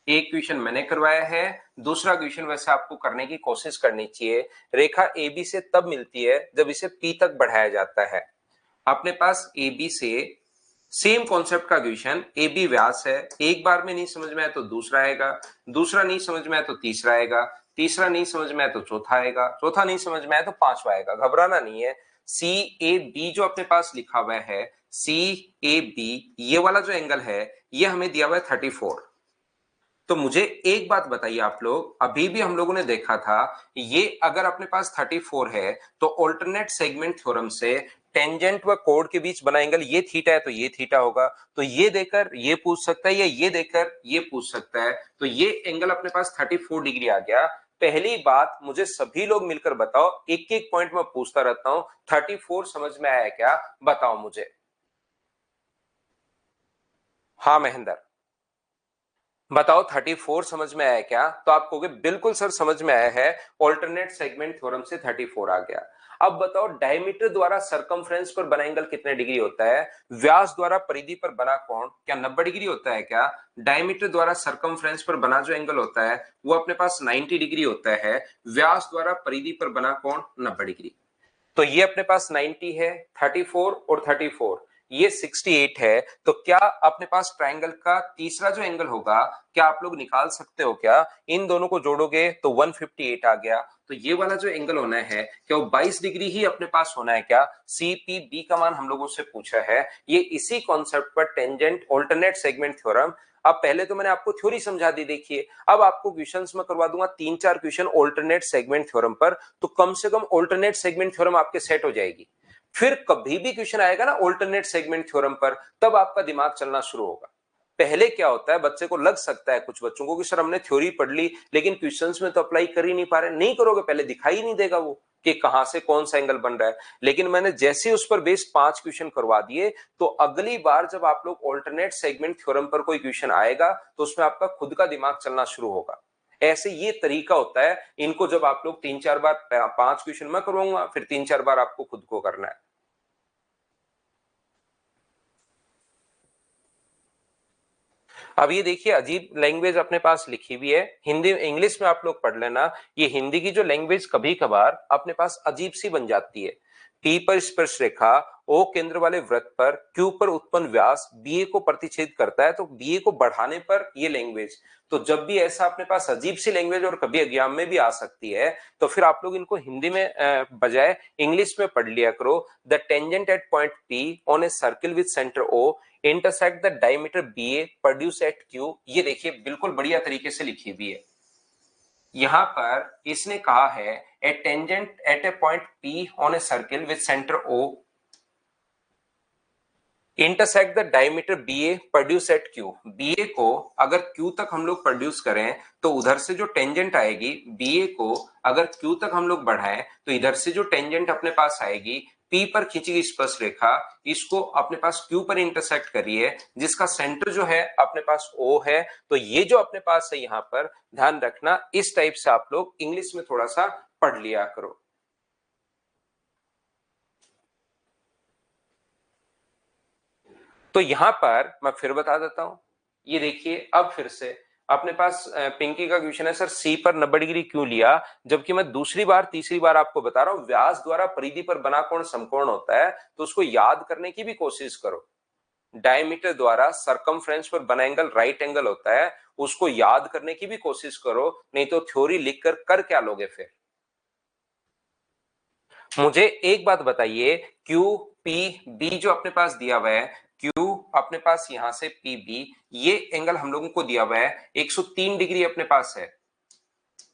एक क्वेश्चन मैंने करवाया है, दूसरा क्वेश्चन वैसे आपको करने की कोशिश करनी चाहिए। रेखा ए बी से तब मिलती है जब इसे पी तक बढ़ाया जाता है। अपने पास ए बी से सेम कॉन्सेप्ट का क्वेश्चन, ए बी व्यास है, एक बार में नहीं समझ में आया तो दूसरा आएगा, दूसरा नहीं समझ में आया तो तीसरा आएगा, तीसरा नहीं समझ में आया तो चौथा आएगा, चौथा नहीं समझ में आया तो पांचवा आएगा। घबराना नहीं है। सी ए बी जो अपने पास लिखा हुआ है, सी ए बी, ये वाला जो एंगल है ये हमें दिया हुआ है 34। तो मुझे एक बात बताइए आप लोग, अभी भी हम लोगों ने देखा था ये अगर अपने पास 34 है तो ऑल्टरनेट सेगमेंट थ्योरम से टेंजेंट व कोड के बीच बना एंगल ये थीटा है तो ये थीटा होगा। तो ये देकर ये पूछ सकता है या ये देकर ये पूछ सकता है। तो ये एंगल अपने पास 34 डिग्री आ गया। पहली बात मुझे सभी लोग मिलकर बताओ, एक एक पॉइंट में पूछता रहता हूं, 34 समझ में आया क्या? बताओ मुझे। हाँ महेंद्र बताओ, 34 समझ में आया क्या? तो आप कहोगे बिल्कुल सर समझ में आया है, ऑल्टरनेट सेगमेंट थ्योरम से 34 आ गया। अब बताओ, डायमीटर द्वारा सरकमफ्रेंस पर बना एंगल कितने डिग्री होता है? व्यास द्वारा परिधि पर बना कोण क्या 90 डिग्री होता है क्या? डायमीटर द्वारा सरकमफ्रेंस पर बना जो एंगल होता है वो अपने पास 90 डिग्री होता है। व्यास द्वारा परिधि पर बना कोण 90 डिग्री। तो ये अपने पास 90 है, 34 और 34, ये 68 है। तो क्या अपने पास ट्रायंगल का तीसरा जो एंगल होगा क्या आप लोग निकाल सकते हो क्या? इन दोनों को जोड़ोगे तो 158 आ गया। तो ये वाला जो एंगल होना है क्या वो 22 डिग्री ही अपने पास होना है क्या? सीपीबी का मान हम लोगों से पूछा है। ये इसी कॉन्सेप्ट पर टेंजेंट ऑल्टरनेट सेगमेंट थ्योरम। अब पहले तो मैंने आपको थ्योरी समझा दी, देखिए अब आपको क्वेश्चंस में करवा दूंगा 3-4 क्वेश्चन ऑल्टरनेट सेगमेंट थ्योरम पर, तो कम से कम ऑल्टरनेट सेगमेंट थ्योरम आपके सेट हो जाएगी। फिर कभी भी क्वेश्चन आएगा ना ऑल्टरनेट सेगमेंट थ्योरम पर, तब आपका दिमाग चलना शुरू होगा। पहले क्या होता है, बच्चे को लग सकता है कुछ बच्चों को कि सर हमने थ्योरी पढ़ ली लेकिन क्वेश्चंस में तो अप्लाई कर ही नहीं पा रहे। नहीं करोगे, पहले दिखाई नहीं देगा वो कि कहां से कौन सा एंगल बन रहा है। लेकिन मैंने जैसे उस पर बेस्ड 5 क्वेश्चन करवा दिए, तो अगली बार जब आप लोग ऑल्टरनेट सेगमेंट थ्योरम पर कोई क्वेश्चन आएगा तो उसमें आपका खुद का दिमाग चलना शुरू होगा। ऐसे ये तरीका होता है। इनको जब आप लोग 3-4 बार 5 क्वेश्चन मैं करवाऊंगा, फिर 3-4 बार आपको खुद को करना है। अब ये देखिए अजीब लैंग्वेज अपने पास लिखी हुई है, हिंदी इंग्लिश में आप लोग पढ़ लेना। ये हिंदी की जो लैंग्वेज कभी कभार अपने पास अजीब सी बन जाती है। पी पर स्पर्श रेखा, ओ केंद्र वाले वृत्त पर, क्यू पर उत्पन्न व्यास बीए को प्रतिच्छेद करता है। तो बीए को बढ़ाने पर ये लैंग्वेज, तो जब भी ऐसा अपने पास अजीब सी लैंग्वेज और कभी एग्जाम में भी आ सकती है तो फिर आप लोग इनको हिंदी में बजाय इंग्लिश में पढ़ लिया करो। The tangent at point P on a circle with centre O intersect the diameter B A produce at Q. ये देखिए बिल्कुल बढ़िया तरीके से लिखी हुई है। यहां पर इसने कहा है a tangent at a point P on a circle with centre O intersect the diameter B A produce at Q. B A को अगर क्यू तक हम लोग प्रोड्यूस करें तो उधर से जो टेंजेंट आएगी, बी ए को अगर क्यू तक हम लोग बढ़ाएं तो इधर से जो टेंजेंट अपने पास आएगी पी पर खींची गई स्पर्श रेखा, इसको अपने पास क्यू पर इंटरसेक्ट करिए, जिसका सेंटर जो है अपने पास ओ है। तो ये जो अपने पास है यहां पर ध्यान रखना, इस टाइप से आप लोग इंग्लिश में थोड़ा सा पढ़ लिया करो। तो यहां पर मैं फिर बता देता हूं, ये देखिए अब फिर से अपने पास पिंकी का क्वेश्चन है, सर सी पर 90 डिग्री क्यों लिया? जबकि मैं दूसरी बार तीसरी बार आपको बता रहा हूं व्यास द्वारा परिधि पर बना कोण समकोण होता है, तो उसको याद करने की भी कोशिश करो। डायमीटर द्वारा सरकमफ्रेंस पर बना एंगल राइट एंगल होता है, उसको याद करने की भी कोशिश करो, नहीं तो थ्योरी लिखकर कर क्या लोगे फिर। मुझे एक बात बताइए, क्यू पी बी जो अपने पास दिया हुआ है, क्यू अपने पास यहां से पी बी, ये एंगल हम लोगों को दिया हुआ है 103 डिग्री अपने पास है,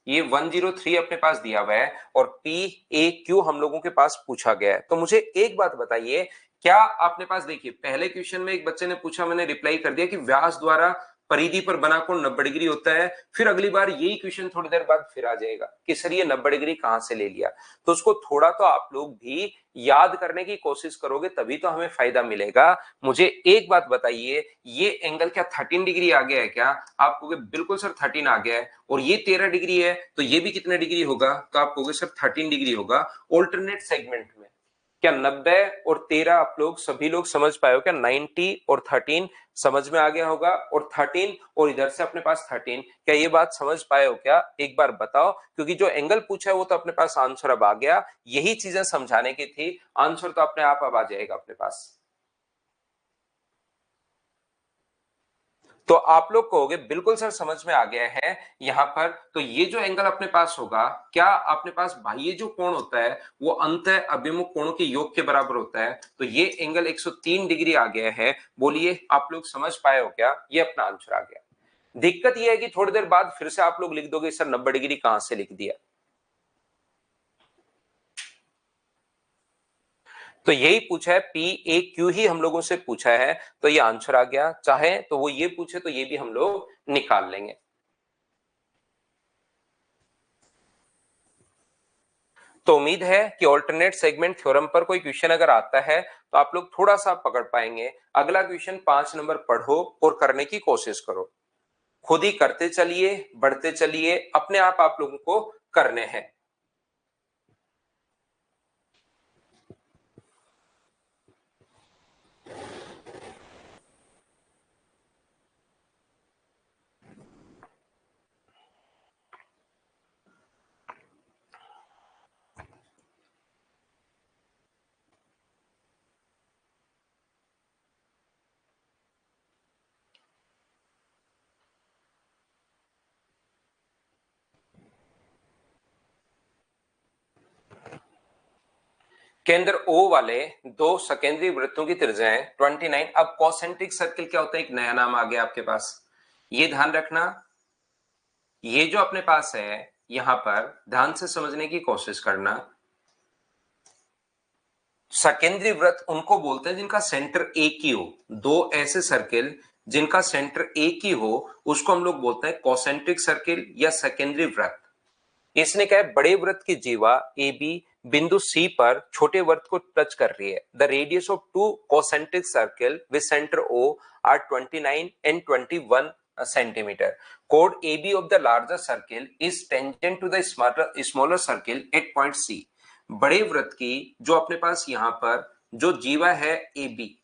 ये 103 अपने पास दिया हुआ है, और पी ए क्यू हम लोगों के पास पूछा गया है। तो मुझे एक बात बताइए, क्या आपने पास देखिए पहले क्वेश्चन में एक बच्चे ने पूछा, मैंने रिप्लाई कर दिया कि व्यास द्वारा परिधि पर बना कोण 90 डिग्री होता है। फिर अगली बार यही क्वेश्चन थोड़ी देर बाद फिर आ जाएगा कि सर ये 90 डिग्री कहां से ले लिया। तो उसको थोड़ा तो आप लोग भी याद करने की कोशिश करोगे तभी तो हमें फायदा मिलेगा। मुझे एक बात बताइए, ये एंगल क्या 13 डिग्री आ गया है क्या? आप कहोगे बिल्कुल सर 13 आ गया है। और ये 13 डिग्री है तो ये भी कितने डिग्री होगा? तो आप कहोगे सर 13 डिग्री होगा। ऑल्टरनेट सेगमेंट में क्या 90 और 13 आप लोग सभी लोग समझ पाए हो क्या? 90 और 13 समझ में आ गया होगा, और 13 और इधर से अपने पास 13, क्या ये बात समझ पाए हो क्या? एक बार बताओ, क्योंकि जो एंगल पूछा है वो तो अपने पास आंसर अब आ गया, यही चीजें समझाने की थी, आंसर तो अपने आप अब आ जाएगा अपने पास। तो आप लोग कहोगे बिल्कुल सर समझ में आ गया है यहां पर। तो ये जो एंगल अपने पास होगा, क्या अपने पास बाह्य जो कोण होता है वो अंत अभिमुख कोणों के योग के बराबर होता है। तो ये एंगल 103 डिग्री आ गया है। बोलिए आप लोग समझ पाए हो क्या? ये अपना आंसर आ गया। दिक्कत ये है कि थोड़ी देर बाद फिर से आप लोग लिख दोगे सर 90 डिग्री कहां से लिख दिया। तो यही पूछा है, पी ए क्यू ही हम लोगों से पूछा है, तो ये आंसर आ गया। चाहे तो वो ये पूछे तो ये भी हम लोग निकाल लेंगे। तो उम्मीद है कि ऑल्टरनेट सेगमेंट थ्योरम पर कोई क्वेश्चन अगर आता है तो आप लोग थोड़ा सा पकड़ पाएंगे। अगला क्वेश्चन 5 नंबर पढ़ो और करने की कोशिश करो। खुद ही करते चलिए, बढ़ते चलिए, अपने आप लोगों को करने हैं। केंद्र O वाले दो सकेंद्रीय वृत्तों की त्रिज्याएं 29। अब कॉसेंट्रिक सर्किल क्या होता है, एक नया नाम आ गया आपके पास, ये ध्यान रखना। ये जो अपने पास है यहां पर ध्यान से समझने की कोशिश करना। सकेंद्रीय वृत्त उनको बोलते हैं जिनका सेंटर एक ही हो। दो ऐसे सर्किल जिनका सेंटर एक ही हो उसको हम लोग बोलते हैं कॉसेंट्रिक सर्किल या सकेंद्रीय वृत्त। इसने क्या है, बड़े वृत्त की जीवा ए बी बिंदु सी पर छोटे वृत्त को टच कर रही है। The radius of two concentric circle with centre O are 29 and 21 centimetre. Chord AB of the larger circle is tangent to the smaller circle at point C। बड़े वृत्त की जो अपने पास यहां पर जो जीवा है AB,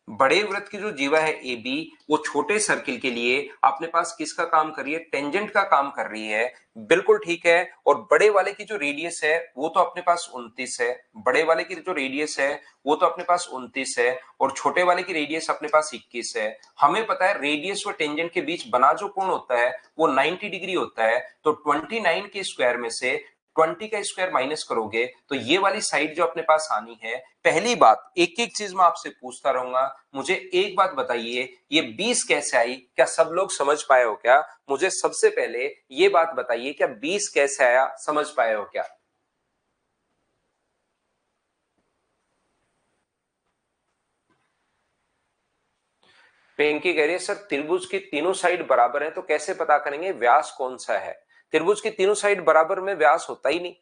बड़े वृत्त की जो जीवा है ए बी वो छोटे सर्किल के लिए अपने पास किसका काम कर रही है, टेंजेंट का काम कर रही है। बिल्कुल ठीक है। और बड़े वाले की जो रेडियस है वो तो अपने पास 29 है। बड़े वाले की जो रेडियस है वो तो अपने पास 29 है और छोटे वाले की रेडियस अपने पास 21 है। हमें पता है रेडियस और टेंजेंट के बीच बना जो कोण होता है वो 90 डिग्री होता है। तो 29 के स्क्वायर में से 20 का स्क्वायर माइनस करोगे तो ये वाली साइड जो अपने पास आनी है। पहली बात, एक एक चीज मैं आपसे पूछता रहूंगा, मुझे एक बात बताइए, ये 20 कैसे आई? क्या सब लोग समझ पाए हो क्या? मुझे सबसे पहले ये बात बताइए, क्या 20 कैसे आया, समझ पाए हो क्या? पिंकी कह रही है सर त्रिभुज की तीनों साइड बराबर है तो कैसे पता करेंगे व्यास कौन सा है? त्रिभुज की तीनों साइड बराबर में व्यास होता ही नहीं।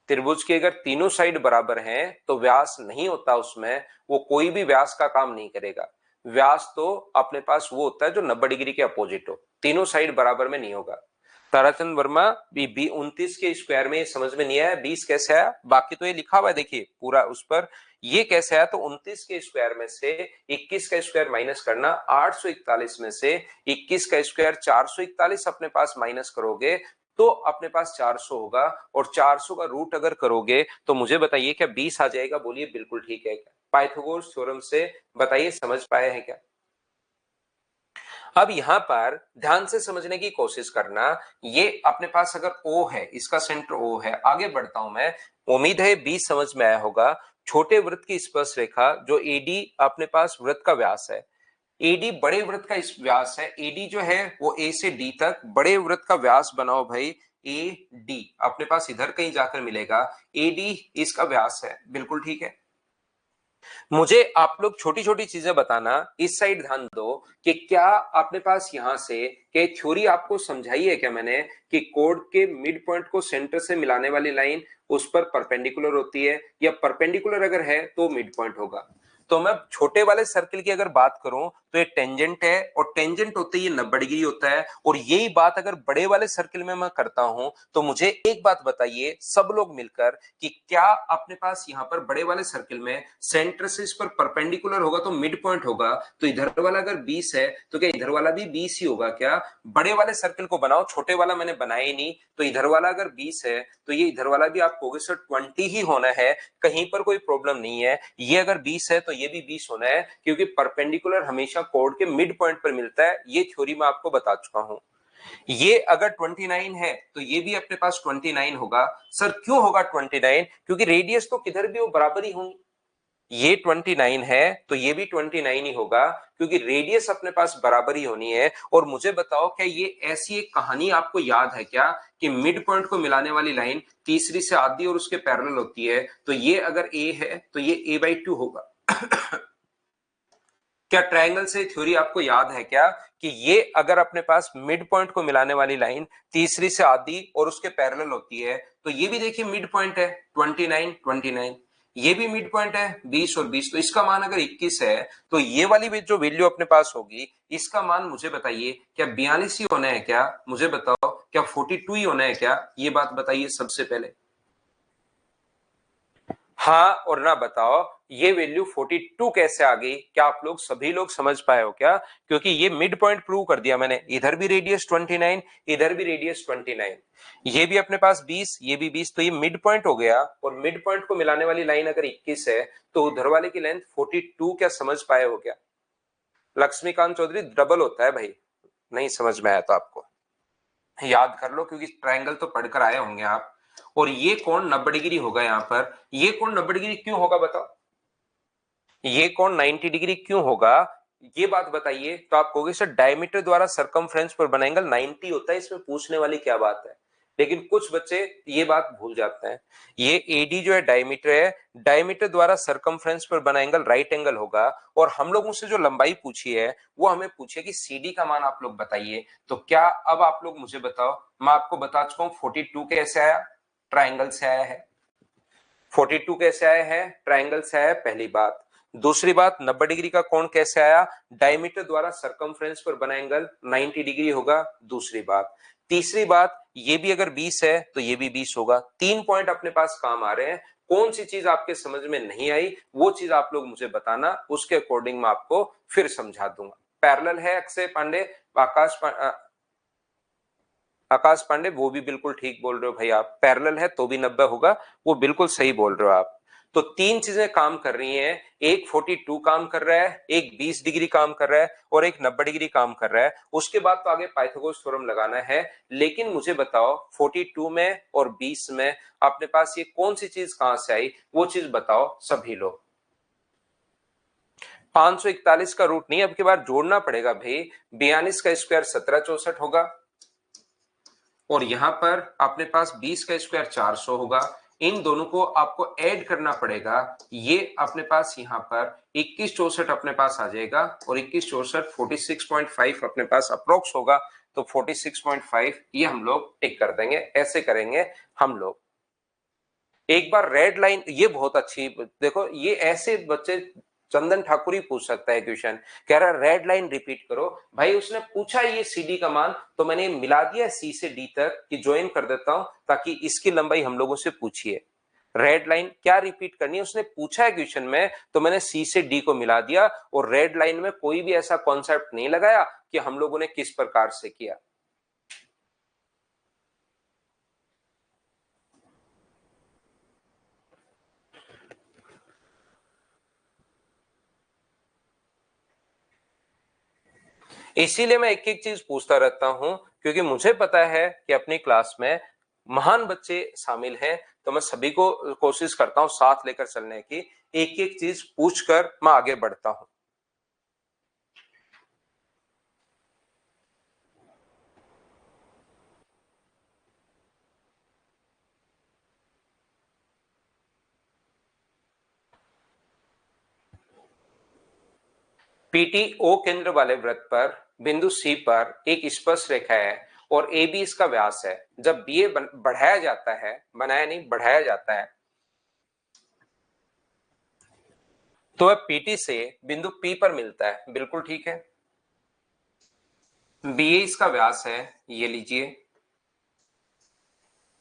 त्रिभुज की अगर तीनों साइड बराबर हैं तो व्यास नहीं होता उसमें, वो कोई भी व्यास का काम नहीं करेगा। व्यास तो अपने पास वो होता है जो 90 डिग्री के अपोजिट हो, तीनों साइड बराबर में नहीं होगा। ताराचंद वर्मा बी 29 के स्क्वायर में ये समझ में नहीं आया, 20 कैसे आया? बाकी तो ये लिखा हुआ है देखिए पूरा उस पर, ये कैसे आया? तो 29 के स्क्वायर में से 21 का स्क्वायर माइनस करना, 841 में से 21 का स्क्वायर 441 अपने पास माइनस करोगे तो अपने पास 400 होगा। और 400 का रूट अगर करोगे तो मुझे बताइए क्या 20 आ जाएगा? बोलिए बिल्कुल ठीक है क्या? पाइथागोरस थ्योरम से बताइए समझ पाए हैं क्या? अब यहां पर ध्यान से समझने की कोशिश करना। ये अपने पास अगर O है, इसका सेंटर O है, आगे बढ़ता हूं मैं, उम्मीद है 20 समझ में आया होगा। छोटे वृत्त की स्पर्श रेखा जो AD अपने पास वृत्त का व्यास है, एडी बड़े वृत्त का इस व्यास है। एडी जो है वो ए से डी तक बड़े वृत्त का व्यास बनाओ भाई। ए डी अपने पास इधर कहीं जाकर मिलेगा, एडी इसका व्यास है। बिल्कुल ठीक है। मुझे आप लोग छोटी छोटी चीजें बताना, इस साइड ध्यान दो कि क्या अपने पास यहां से के थ्योरी आपको समझाई है क्या मैंने कि कोड के मिड पॉइंट को सेंटर से मिलाने वाली लाइन उस पर परपेंडिकुलर होती है, या परपेंडिकुलर अगर है तो मिड पॉइंट होगा। तो मैं छोटे वाले सर्किल की अगर बात करूं तो ये टेंजेंट है और टेंजेंट होते ही 90 डिग्री होता है। और यही बात अगर बड़े वाले सर्किल में मैं करता हूं तो मुझे एक बात बताइए सब लोग मिलकर कि क्या अपने पास यहां पर बड़े वाले सर्किल में सेंटर से इस पर परपेंडिकुलर होगा तो मिड पॉइंट होगा। तो इधर वाला अगर 20 है तो क्या इधर वाला भी 20 ही होगा क्या? बड़े वाले सर्किल को बनाओ, छोटे वाला मैंने बनाया ही नहीं। तो इधर वाला अगर 20 है तो ये इधर वाला भी आप कहोगे सर 20 ही होना है, कहीं पर कोई प्रॉब्लम नहीं है। ये अगर 20 है तो ये भी 20 होना है, क्योंकि परपेंडिकुलर हमेशा कोड के मिड पॉइंट पर मिलता है। ये थ्योरी मैं आपको बता चुका हूं। ये अगर 29 है तो ये भी अपने पास 29 होगा। सर क्यों होगा 29? क्योंकि रेडियस तो किधर भी वो बराबर ही होंगी। ये 29 है तो ये भी 29 ही होगा, क्योंकि रेडियस अपने पास बराबर ही होनी है। और मुझे बताओ, क्या ये ऐसी एक कहानी आपको याद है क्या कि मिड पॉइंट को मिलाने वाली लाइन तीसरी से आधी और उसके पैरेलल होती है, तो ये अगर ए है तो ये a/2 होगा। क्या ट्रायंगल से थ्योरी आपको याद है क्या कि ये अगर अपने पास मिड पॉइंट को मिलाने वाली लाइन तीसरी से आधी और उसके पैरेलल होती है, तो ये भी देखिए मिड पॉइंट है 29, ये भी मिड पॉइंट है 20 और 20। तो इसका मान अगर 21 है तो ये वाली भी जो वैल्यू अपने पास होगी, इसका मान मुझे बताइए क्या 42 ही होना है क्या? मुझे बताओ क्या 42 ही होना है क्या? ये बात बताइए सबसे पहले, हाँ और ना बताओ ये वैल्यू 42 कैसे आ गई? क्या आप लोग सभी लोग समझ पाए हो क्या? क्योंकि ये मिड पॉइंट प्रूव कर दिया मैंने। इधर भी रेडियस 29, इधर भी रेडियस 29, ये भी अपने पास 20, ये भी 20, तो ये मिड पॉइंट हो गया। और मिड पॉइंट को मिलाने वाली लाइन अगर 21 है तो उधर वाले की लेंथ 42। क्या समझ पाए हो क्या? लक्ष्मीकांत चौधरी डबल होता है भाई, नहीं समझ में आया तो आपको याद कर लो, क्योंकि ट्रायंगल तो पढ़कर आए होंगे आप। और ये कोण 90 डिग्री होगा यहाँ पर। ये कोण 90 डिग्री क्यों होगा बताओ? ये कोण 90 डिग्री क्यों होगा? ये बात बताइए। तो आप कहोगे सर डायमीटर द्वारा सरकमफ्रेंस पर बना एंगल 90 होता है, इसमें पूछने वाली क्या बात है? लेकिन कुछ बच्चे ये बात भूल जाते हैं। ये एडी जो है डायमीटर है, डायमीटर द्वारा सरकमफ्रेंस पर बना एंगल राइट एंगल होगा। और हम लोगों से जो लंबाई पूछी है वो हमें पूछे कि सीडी का मान आप लोग बताइए। तो क्या अब आप लोग मुझे बताओ, मैं आपको बता चुका हूं 42 कैसे आया? ट्राइंगल से आया है। 42 कैसे आया है? ट्राइंगल से आया है, पहली बात। दूसरी बात, 90 डिग्री का कोण कैसे आया? डायमीटर द्वारा सरकमफ्रेंस पर बना एंगल 90 डिग्री होगा, दूसरी बात। तीसरी बात, ये भी अगर 20 है तो ये भी 20 होगा। 3 पॉइंट अपने पास काम आ रहे हैं। कौन सी चीज आपके समझ में नहीं आई वो चीज आप लोग मुझे बताना, उसके अकॉर्डिंग मैं आपको फिर समझा दूंगा। पैरेलल है अक्षय पांडे, आकाश पांडे वो भी बिल्कुल ठीक बोल रहे हो भाई आप। पैरेलल है तो भी 90 होगा, वो बिल्कुल सही बोल रहे हो आप। तो तीन चीजें काम कर रही हैं, एक 42 काम कर रहा है, एक 20 डिग्री काम कर रहा है और एक 90 डिग्री काम कर रहा है। उसके बाद तो आगे पाइथागोरस थ्योरम लगाना है। लेकिन मुझे बताओ 42 में और 20 में अपने पास ये कौन सी चीज कहां से आई, वो चीज बताओ सभी लोग। 541 का रूट नहीं, अब की बार जोड़ना पड़ेगा भाई। 42 का स्क्वायर 1764 होगा और यहां पर अपने पास 20 का स्क्वायर 400 होगा। इन दोनों को आपको ऐड करना पड़ेगा। ये अपने पास यहां पर 2164 अपने पास आ जाएगा और 2164 46.5 अपने पास अप्रोक्स होगा। तो 46.5 ये हम लोग टिक कर देंगे। ऐसे करेंगे हम लोग। एक बार रेड लाइन, ये बहुत अच्छी, देखो ये ऐसे बच्चे चंदन ठाकुर ही पूछ सकता है क्वेश्चन। कह रहा है रेड लाइन रिपीट करो। भाई उसने पूछा ये सीडी का मान, तो मैंने मिला दिया सी से डी तक कि ज्वाइन कर देता हूं, ताकि इसकी लंबाई हम लोगों से पूछिए। रेड लाइन क्या रिपीट करनी है, उसने पूछा है क्वेश्चन में, तो मैंने सी से डी को मिला दिया। और रेड लाइन में कोई भी ऐसा कॉन्सेप्ट नहीं लगाया कि हम लोगों ने किस प्रकार से किया। इसीलिए मैं एक एक चीज पूछता रहता हूं, क्योंकि मुझे पता है कि अपनी क्लास में महान बच्चे शामिल हैं। तो मैं सभी को कोशिश करता हूं साथ लेकर चलने की। एक एक चीज पूछकर मैं आगे बढ़ता हूं। पीटी ओ केंद्र वाले वृत्त पर बिंदु सी पर एक स्पर्श रेखा है और ए बी इसका व्यास है। जब बी ए बढ़ाया जाता है, बनाया नहीं बढ़ाया जाता है, तो वह पीटी से बिंदु पी पर मिलता है। बिल्कुल ठीक है। बी ए इसका व्यास है, ये लीजिए।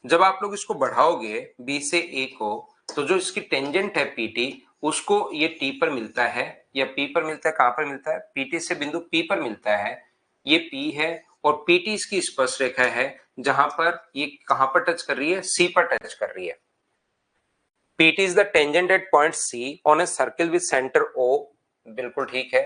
जब आप लोग इसको बढ़ाओगे बी से ए को, तो जो इसकी टेंजेंट है पीटी, उसको ये टी पर मिलता है या पी पर मिलता है। कहां पर मिलता है? पीटी से बिंदु पी पर मिलता है। ये पी है और पीटी इसकी स्पर्श रेखा है, जहां पर ये कहां पर टच कर रही है? सी पर टच कर रही है। PT is the tangent at point C on a circle with center O, बिल्कुल ठीक है.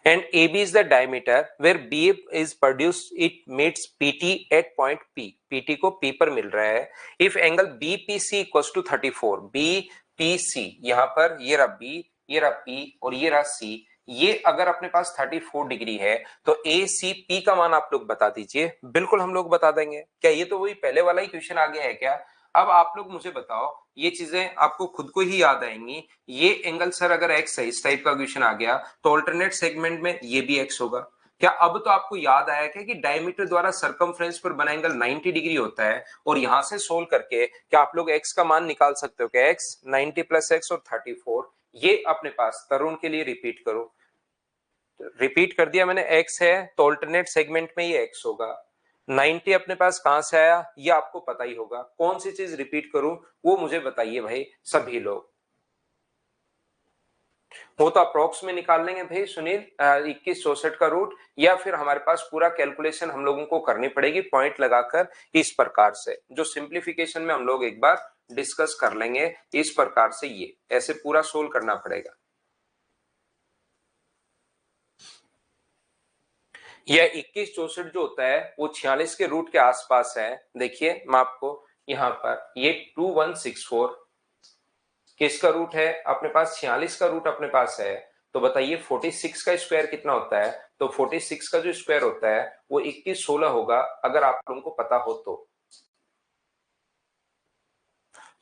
And AB is the diameter where B is produced, it meets PT at point P. PT को P पर मिल रहा है. If angle BPC equals to 34, BPC यहाँ पर ये रहा B, ये रहा P और ये रहा C, ये अगर अपने पास 34 डिग्री है तो ACP का मान आप लोग बता दीजिए. बिल्कुल हम लोग बता देंगे. क्या ये तो वही पहले वाला ही क्वेश्चन आ गया है क्या? अब आप लोग मुझे बताओ, ये चीजें आपको खुद को ही याद आएंगी. ये एंगल सर अगर एक्स है, इस टाइप का क्वेश्चन आ गया तो ऑल्टरनेट सेगमेंट में ये भी एक्स होगा. क्या अब तो आपको याद आया क्या कि डायमीटर द्वारा सरकमफ्रेंस पर बना एंगल 90 डिग्री होता है, और यहां से सोल्व करके क्या आप लोग एक्स का मान निकाल सकते हो? क्या एक्स 90 प्लस एक्स और 34, ये अपने पास तरुण के लिए रिपीट करो. रिपीट कर दिया मैंने, एक्स है तो ऑल्टरनेट सेगमेंट में ये एक्स होगा. 90 अपने पास कहां से आया ये आपको पता ही होगा. कौन सी चीज रिपीट करूं वो मुझे बताइए भाई सभी लोग. वो तो अप्रोक्स में निकाल लेंगे भाई सुनील, 2164 का रूट, या फिर हमारे पास पूरा कैलकुलेशन हम लोगों को करनी पड़ेगी पॉइंट लगाकर इस प्रकार से, जो सिंप्लीफिकेशन में हम लोग एक बार डिस्कस कर लेंगे इस प्रकार से. ये ऐसे पूरा सोल्व करना पड़ेगा. यह 2164 जो होता है वो 46 के रूट के आसपास है. देखिए मैं आपको यहां पर ये 2164 किसका रूट है अपने पास? 46 का रूट अपने पास है. तो बताइए 46 का स्क्वायर कितना होता है? तो 46 का जो स्क्वायर होता है वो 2116 होगा, अगर आप लोगों को पता हो तो.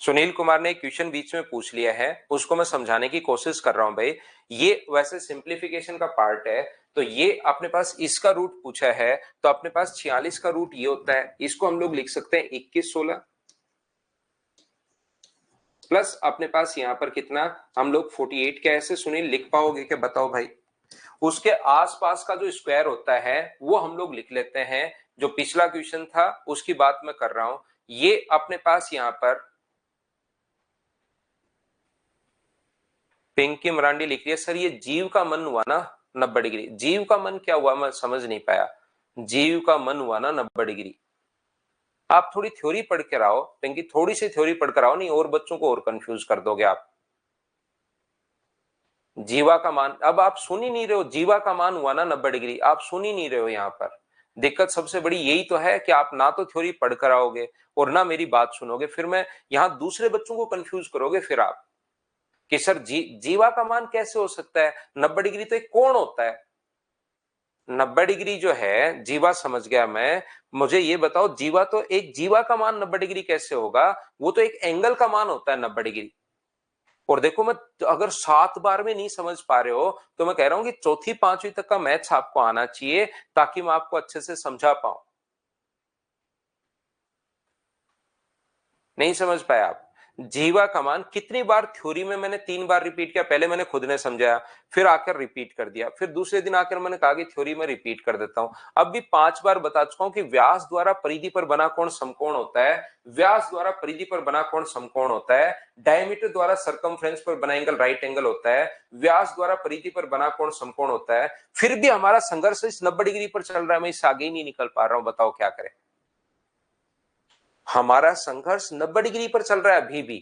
सुनील कुमार ने एक क्वेश्चन बीच में पूछ लिया है, उसको मैं समझाने की कोशिश कर रहा हूं भाई. ये वैसे सिंप्लीफिकेशन का पार्ट है. तो ये अपने पास इसका रूट पूछा है, तो अपने पास 46 का रूट ये होता है, इसको हम लोग लिख सकते हैं 2116 प्लस अपने पास यहां पर कितना हम लोग 48. कैसे सुनील लिख पाओगे क्या बताओ भाई? उसके आसपास का जो स्क्वायर होता है वो हम लोग लिख लेते हैं. जो पिछला क्वेश्चन था उसकी बात मैं कर रहा हूं. ये अपने पास यहां पर पिंकी मरांडी लिख रही है सर ये जीव का मन हुआ ना 90 डिग्री. जीव का मन क्या हुआ मैं समझ नहीं पाया. जीव का मन हुआ ना 90 डिग्री. आप थोड़ी थ्योरी पढ़ के आओ पिंकी, थोड़ी सी थ्योरी पढ़ कर आओ, नहीं और बच्चों को और कंफ्यूज कर दोगे आप. जीवा का मान, अब आप सुन ही नहीं रहे हो. जीवा का मान हुआ ना 90 डिग्री, आप सुन ही नहीं रहे हो. यहां पर दिक्कत सबसे बड़ी यही तो है कि आप ना तो थ्योरी पढ़ कर आओगे और ना मेरी बात सुनोगे. फिर मैं यहां दूसरे बच्चों को कंफ्यूज करोगे फिर आप कि सर जीवा का मान कैसे हो सकता है? 90 डिग्री तो एक कोण होता है. 90 डिग्री जो है जीवा समझ गया मैं. मुझे ये बताओ जीवा तो एक जीवा का मान 90 डिग्री कैसे होगा? वो तो एक एंगल का मान होता है 90 डिग्री. और देखो मैं अगर 7 बार में नहीं समझ पा रहे हो तो मैं कह रहा हूं कि चौथी पांचवी तक का मैथ्स आपको आना चाहिए ताकि मैं आपको अच्छे से समझा पाऊं. नहीं समझ पाए आप? जीवा का मान कितनी बार थ्योरी में मैंने 3 बार रिपीट किया. पहले मैंने खुद ने समझाया, फिर आकर रिपीट कर दिया, फिर दूसरे दिन आकर मैंने कहा कि थ्योरी में रिपीट कर देता हूं. अब भी 5 बार बता चुका हूं कि व्यास द्वारा परिधि पर बना कोण समकोण होता है. व्यास द्वारा परिधि पर बना कोण समकोण होता है. डायमीटर द्वारा सरकमफ्रेंस पर बना एंगल राइट एंगल होता है. व्यास द्वारा परिधि पर बना कोण समकोण होता है. फिर भी हमारा संघर्ष इस 90 डिग्री पर चल रहा है. मैं इससे आगे ही नहीं निकल पा रहा हूं. बताओ क्या करें? हमारा संघर्ष 90 डिग्री पर चल रहा है अभी भी.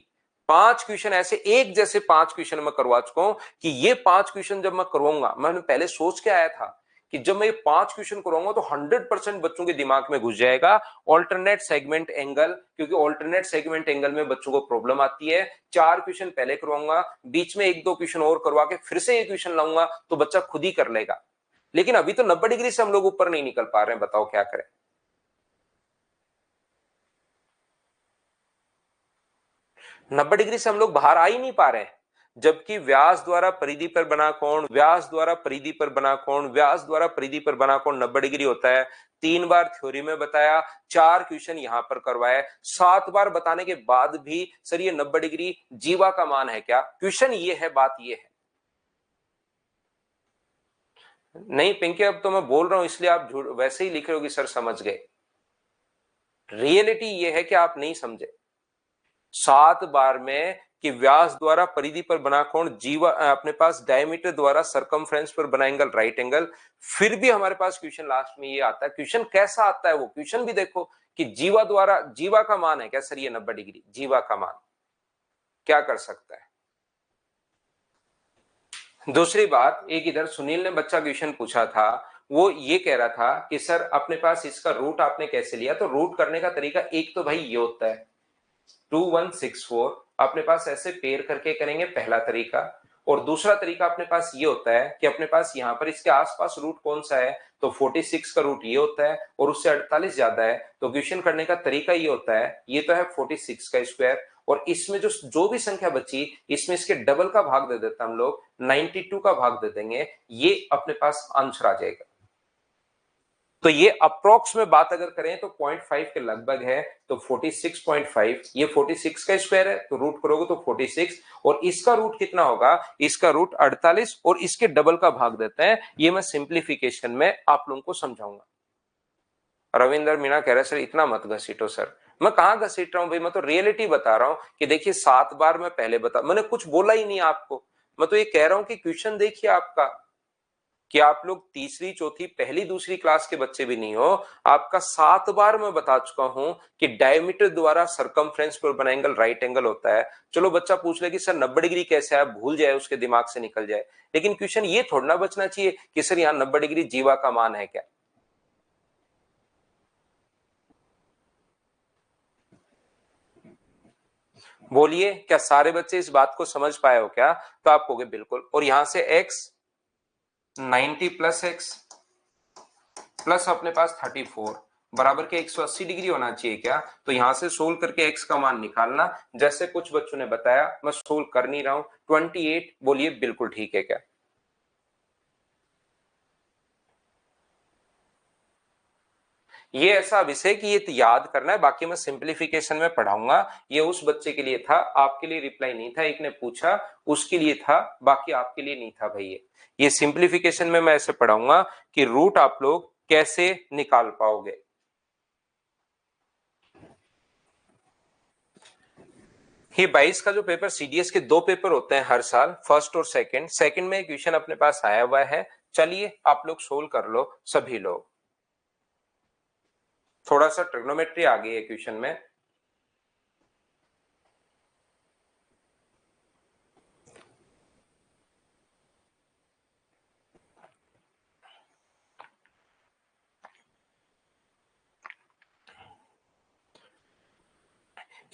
5 क्वेश्चन ऐसे एक जैसे 5 क्वेश्चन मैं करवा चुका हूं कि ये 5 क्वेश्चन जब मैं करवाऊंगा, मैंने पहले सोच के आया था कि जब मैं ये 5 क्वेश्चन करवाऊंगा तो 100% बच्चों के दिमाग में घुस जाएगा ऑल्टरनेट सेगमेंट एंगल, क्योंकि ऑल्टरनेट सेगमेंट एंगल में बच्चों को प्रॉब्लम आती है. 4 क्वेश्चन पहले करवाऊंगा, बीच में 1-2 क्वेश्चन और करवा के फिर से ये क्वेश्चन लाऊंगा तो बच्चा खुद ही कर लेगा. लेकिन अभी तो 90 डिग्री से हम लोग ऊपर नहीं निकल पा रहे हैं. बताओ क्या करें? 90 डिग्री से हम लोग बाहर आ ही नहीं पा रहे हैं. जबकि व्यास द्वारा परिधि पर बना कोण, व्यास द्वारा परिधि पर बना कोण, व्यास द्वारा परिधि पर बना कोण 90 डिग्री होता है. 3 बार थ्योरी में बताया, 4 क्वेश्चन यहां पर करवाए. 7 बार बताने के बाद भी सर ये 90 डिग्री जीवा का मान है क्या? क्वेश्चन ये है, बात ये है. नहीं पिंकी, अब तो मैं बोल रहा हूं इसलिए आप झूठ वैसे ही लिख रहे हो कि सर समझ गए. रियलिटी ये है कि आप नहीं समझे. 7 बार में कि व्यास द्वारा परिधि पर बना कोण जीवा अपने पास डायमीटर द्वारा सरकमफ्रेंस पर बना एंगल राइट एंगल. फिर भी हमारे पास क्वेश्चन लास्ट में ये आता है. क्वेश्चन कैसा आता है? वो क्वेश्चन भी देखो कि जीवा द्वारा, जीवा का मान है क्या सर ये 90 डिग्री? जीवा का मान क्या कर सकता है। दूसरी बात, एक इधर सुनील ने बच्चा क्वेश्चन पूछा था, वो ये कह रहा था कि सर अपने पास इसका रूट आपने कैसे लिया। तो रूट करने का तरीका एक तो भाई ये होता है 2164 अपने पास ऐसे पेयर करके करेंगे, पहला तरीका। और दूसरा तरीका अपने पास ये होता है कि अपने पास यहां पर इसके आसपास रूट कौन सा है, तो 46 का रूट ये होता है और उससे 48 ज्यादा है, तो क्वेश्चन करने का तरीका ये होता है, ये तो है 46 का स्क्वायर और इसमें जो जो भी संख्या बची इसमें इसके डबल का भाग दे देते हम लोग, 92 का भाग दे देंगे, ये अपने पास आंसर आ जाएगा। तो ये अप्रोक्स में बात अगर करें तो 0.5 के लगभग है, तो 46.5, ये 46 का स्क्वायर है तो रूट करोगे तो 46 और इसका रूट कितना होगा, इसका रूट 48 और इसके डबल का भाग देते हैं। ये मैं सिंप्लीफिकेशन में आप लोगों को समझाऊंगा। रविंदर मीणा कह रहे सर इतना मत घसीटो सर। मैं कहां घसीट रहा हूं भाई, मैं तो रियलिटी बता रहा हूं कि देखिए 7 बार मैं पहले मैंने कुछ बोला ही नहीं आपको, मैं तो ये कह रहा हूं कि क्वेश्चन देखिए आपका, कि आप लोग तीसरी चौथी पहली दूसरी क्लास के बच्चे भी नहीं हो, आपका 7 बार मैं बता चुका हूं कि डायमीटर द्वारा सरकमफ्रेंस पर बना एंगल राइट एंगल होता है। चलो बच्चा पूछ ले कि सर 90 डिग्री कैसे है, भूल जाए, उसके दिमाग से निकल जाए, लेकिन क्वेश्चन ये थोड़ा ना बचना चाहिए कि सर यहां 90 डिग्री जीवा का मान है क्या। बोलिए क्या सारे बच्चे इस बात को समझ पाए हो क्या, तो आप कहोगे बिल्कुल। और यहां से x 90 प्लस x प्लस अपने पास 34 बराबर के 180 डिग्री होना चाहिए क्या, तो यहां से सोल्व करके x का मान निकालना, जैसे कुछ बच्चों ने बताया, मैं सोल्व कर नहीं रहा हूं। 28 बोलिए बिल्कुल ठीक है क्या। ये ऐसा विषय कि ये याद करना है, बाकी मैं सिंप्लीफिकेशन में पढ़ाऊंगा। ये उस बच्चे के लिए था, आपके लिए रिप्लाई नहीं था, एक ने पूछा उसके लिए था, बाकी आपके लिए नहीं था भाई। ये सिंप्लीफिकेशन में मैं ऐसे पढ़ाऊंगा कि रूट आप लोग कैसे निकाल पाओगे। ये 22 का जो पेपर, सीडीएस के 2 पेपर होते हैं हर साल, फर्स्ट और सेकंड। सेकंड में क्वेश्चन अपने पास आया हुआ है, चलिए आप लोग सोल्व कर लो सभी लोग। थोड़ा सा ट्रिग्नोमेट्री आ गई है क्वेश्चन में।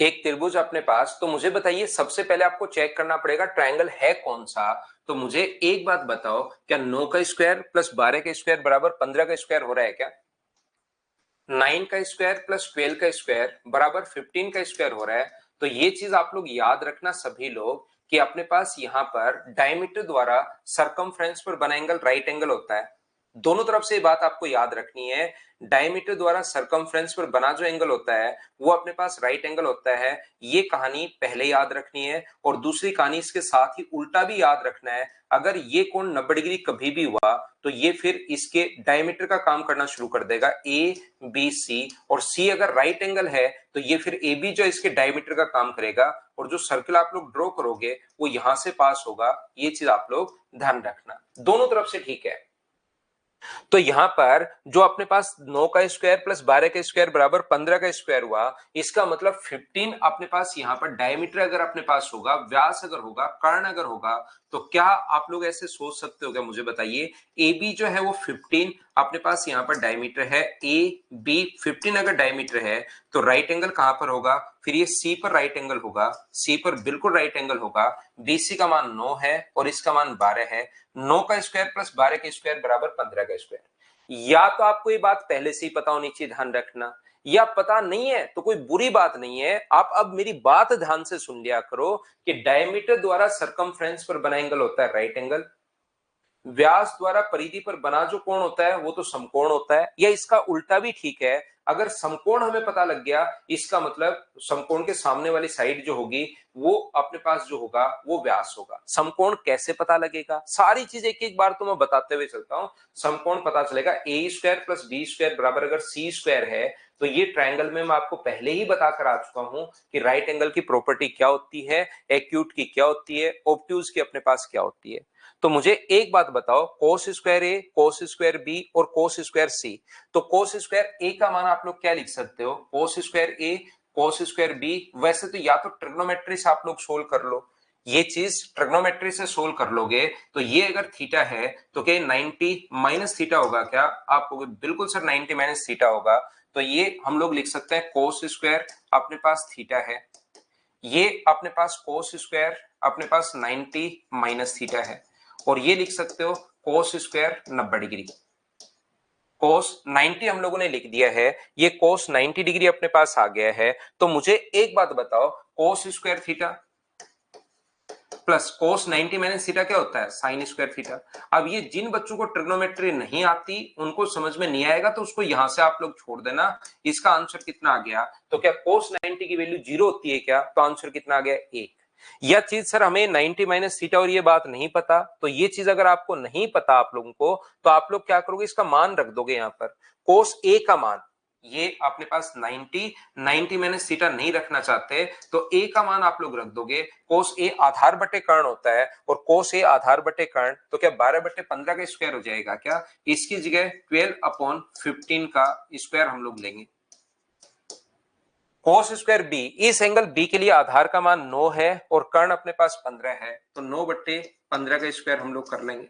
एक त्रिभुज अपने पास, तो मुझे बताइए सबसे पहले आपको चेक करना पड़ेगा ट्रायंगल है कौन सा। तो मुझे एक बात बताओ, क्या 9 का स्क्वायर प्लस 12 का स्क्वायर बराबर 15 का स्क्वायर हो रहा है क्या। 9 का स्क्वायर प्लस 12 का स्क्वायर बराबर 15 का स्क्वायर हो रहा है। तो ये चीज आप लोग याद रखना सभी लोग कि अपने पास यहां पर डायमीटर द्वारा सरकमफ्रेंस पर बना एंगल राइट एंगल होता है। दोनों तरफ से ये बात आपको याद रखनी है, डायमीटर द्वारा सरकमफ्रेंस पर बना जो एंगल होता है वो अपने पास राइट एंगल होता है। ये कहानी पहले याद रखनी है और दूसरी कहानी इसके साथ ही उल्टा भी याद रखना है। अगर ये कोण 90 डिग्री कभी भी हुआ तो ये फिर इसके डायमीटर का काम करना शुरू कर देगा, ए बी सी, और सी अगर राइट एंगल है तो ये फिर ए बी जो इसके डायमीटर का काम करेगा और जो सर्कल आप लोग ड्रॉ करोगे वो यहां से पास होगा। ये चीज आप लोग ध्यान रखना, दोनों तरफ से ठीक है। तो यहां पर जो अपने पास 9 का स्क्वायर प्लस 12 का स्क्वायर बराबर 15 का स्क्वायर हुआ, इसका मतलब 15 अपने पास यहां पर डायमीटर अगर अपने पास होगा, व्यास अगर होगा, कर्ण अगर होगा, तो क्या आप लोग ऐसे सोच सकते हो क्या, मुझे बताइए। ए बी जो है वो 15 अपने पास यहां पर डायमीटर है, ए बी 15 अगर डायमीटर है तो राइट एंगल कहां पर होगा, फिर ये सी पर राइट एंगल होगा, सी पर बिल्कुल राइट एंगल होगा। बीसी का मान 9 है और इसका मान 12 है। 9 का स्क्वायर प्लस 12 का स्क्वायर बराबर 15 का स्क्वायर। या तो आपको ये बात पहले से ही पता होनी चाहिए, ध्यान रखना, या पता नहीं है तो कोई बुरी बात नहीं है, आप अब मेरी बात ध्यान से सुन लिया करो कि डायमीटर द्वारा सरकमफ्रेंस पर बना एंगल होता है राइट एंगल, व्यास द्वारा परिधि पर बना जो कोण होता है वो तो समकोण होता है, या इसका उल्टा भी ठीक है। अगर समकोण हमें पता लग गया, इसका मतलब समकोण के सामने वाली साइड जो होगी वो अपने पास जो होगा वो व्यास होगा। समकोण कैसे पता लगेगा, सारी चीज एक एक बार तो मैं बताते हुए चलता हूं। समकोण पता चलेगा, ए स्क्वायर प्लस बी स्क्वायर बराबर अगर सी स्क्वायर है तो ये ट्रायंगल में मैं आपको पहले ही बताकर आ चुका हूं कि राइट एंगल की प्रॉपर्टी क्या होती है, एक्यूट की क्या होती है, ऑब्ट्यूज की अपने पास क्या होती है। तो मुझे एक बात बताओ, कोस स्क्वायर ए, कोस स्क्वायर बी और कोस स्क्वायर सी, तो कोस स्क्वायर ए का मान आप लोग क्या लिख सकते हो, कोस स्क्वायर ए cos स्क्वायर b। वैसे तो या तो ट्रिग्नोमेट्री से आप लोग सोल्व कर लो, ये चीज ट्रिग्नोमेट्री से सोल्व कर लोगे तो ये अगर थीटा है तो क्या 90 माइनस थीटा होगा क्या? आप कहोगे बिल्कुल सर 90 माइनस थीटा होगा। तो ये हम लोग लिख सकते हैं cos स्क्वायर अपने पास थीटा है, ये अपने पास cos स्क्वायर अपने पास 90 माइनस थीटा है, और ये लिख सकते हो cos स्क्वायर 90 डिग्री। cos 90 हम लोगों ने लिख दिया है, ये cos 90 डिग्री अपने पास आ गया है। तो मुझे एक बात बताओ, cos square theta plus cos 90 minus theta क्या होता है? sin square theta. अब ये जिन बच्चों को ट्रिग्नोमेट्री नहीं आती, उनको समझ में नहीं आएगा, तो उसको यहां से आप लोग छोड़ देना। इसका आंसर कितना आ गया? तो क्या cos 90 की वैल्यू 0 होती है क्या? तो आंसर कितना आ गया? 1। यह चीज सर हमें 90 माइनस थीटा और ये बात नहीं पता, तो ये चीज अगर आपको नहीं पता आप लोगों को, तो आप लोग क्या करोगे, इसका मान रख दोगे यहां पर cos a का मान। ये अपने पास 90 माइनस थीटा नहीं रखना चाहते तो a का मान आप लोग रख दोगे। cos a आधार बटे कर्ण होता है, और cos a आधार बटे कर्ण, तो क्या 12/15 का स्क्वायर हो जाएगा क्या? इसकी जगह 12/15 का स्क्वायर हम लोग लेंगे। cos स्क्वायर b, इस एंगल b के लिए आधार का मान 9 है और कर्ण अपने पास 15 है, तो 9/15 का स्क्वायर हम लोग कर लेंगे।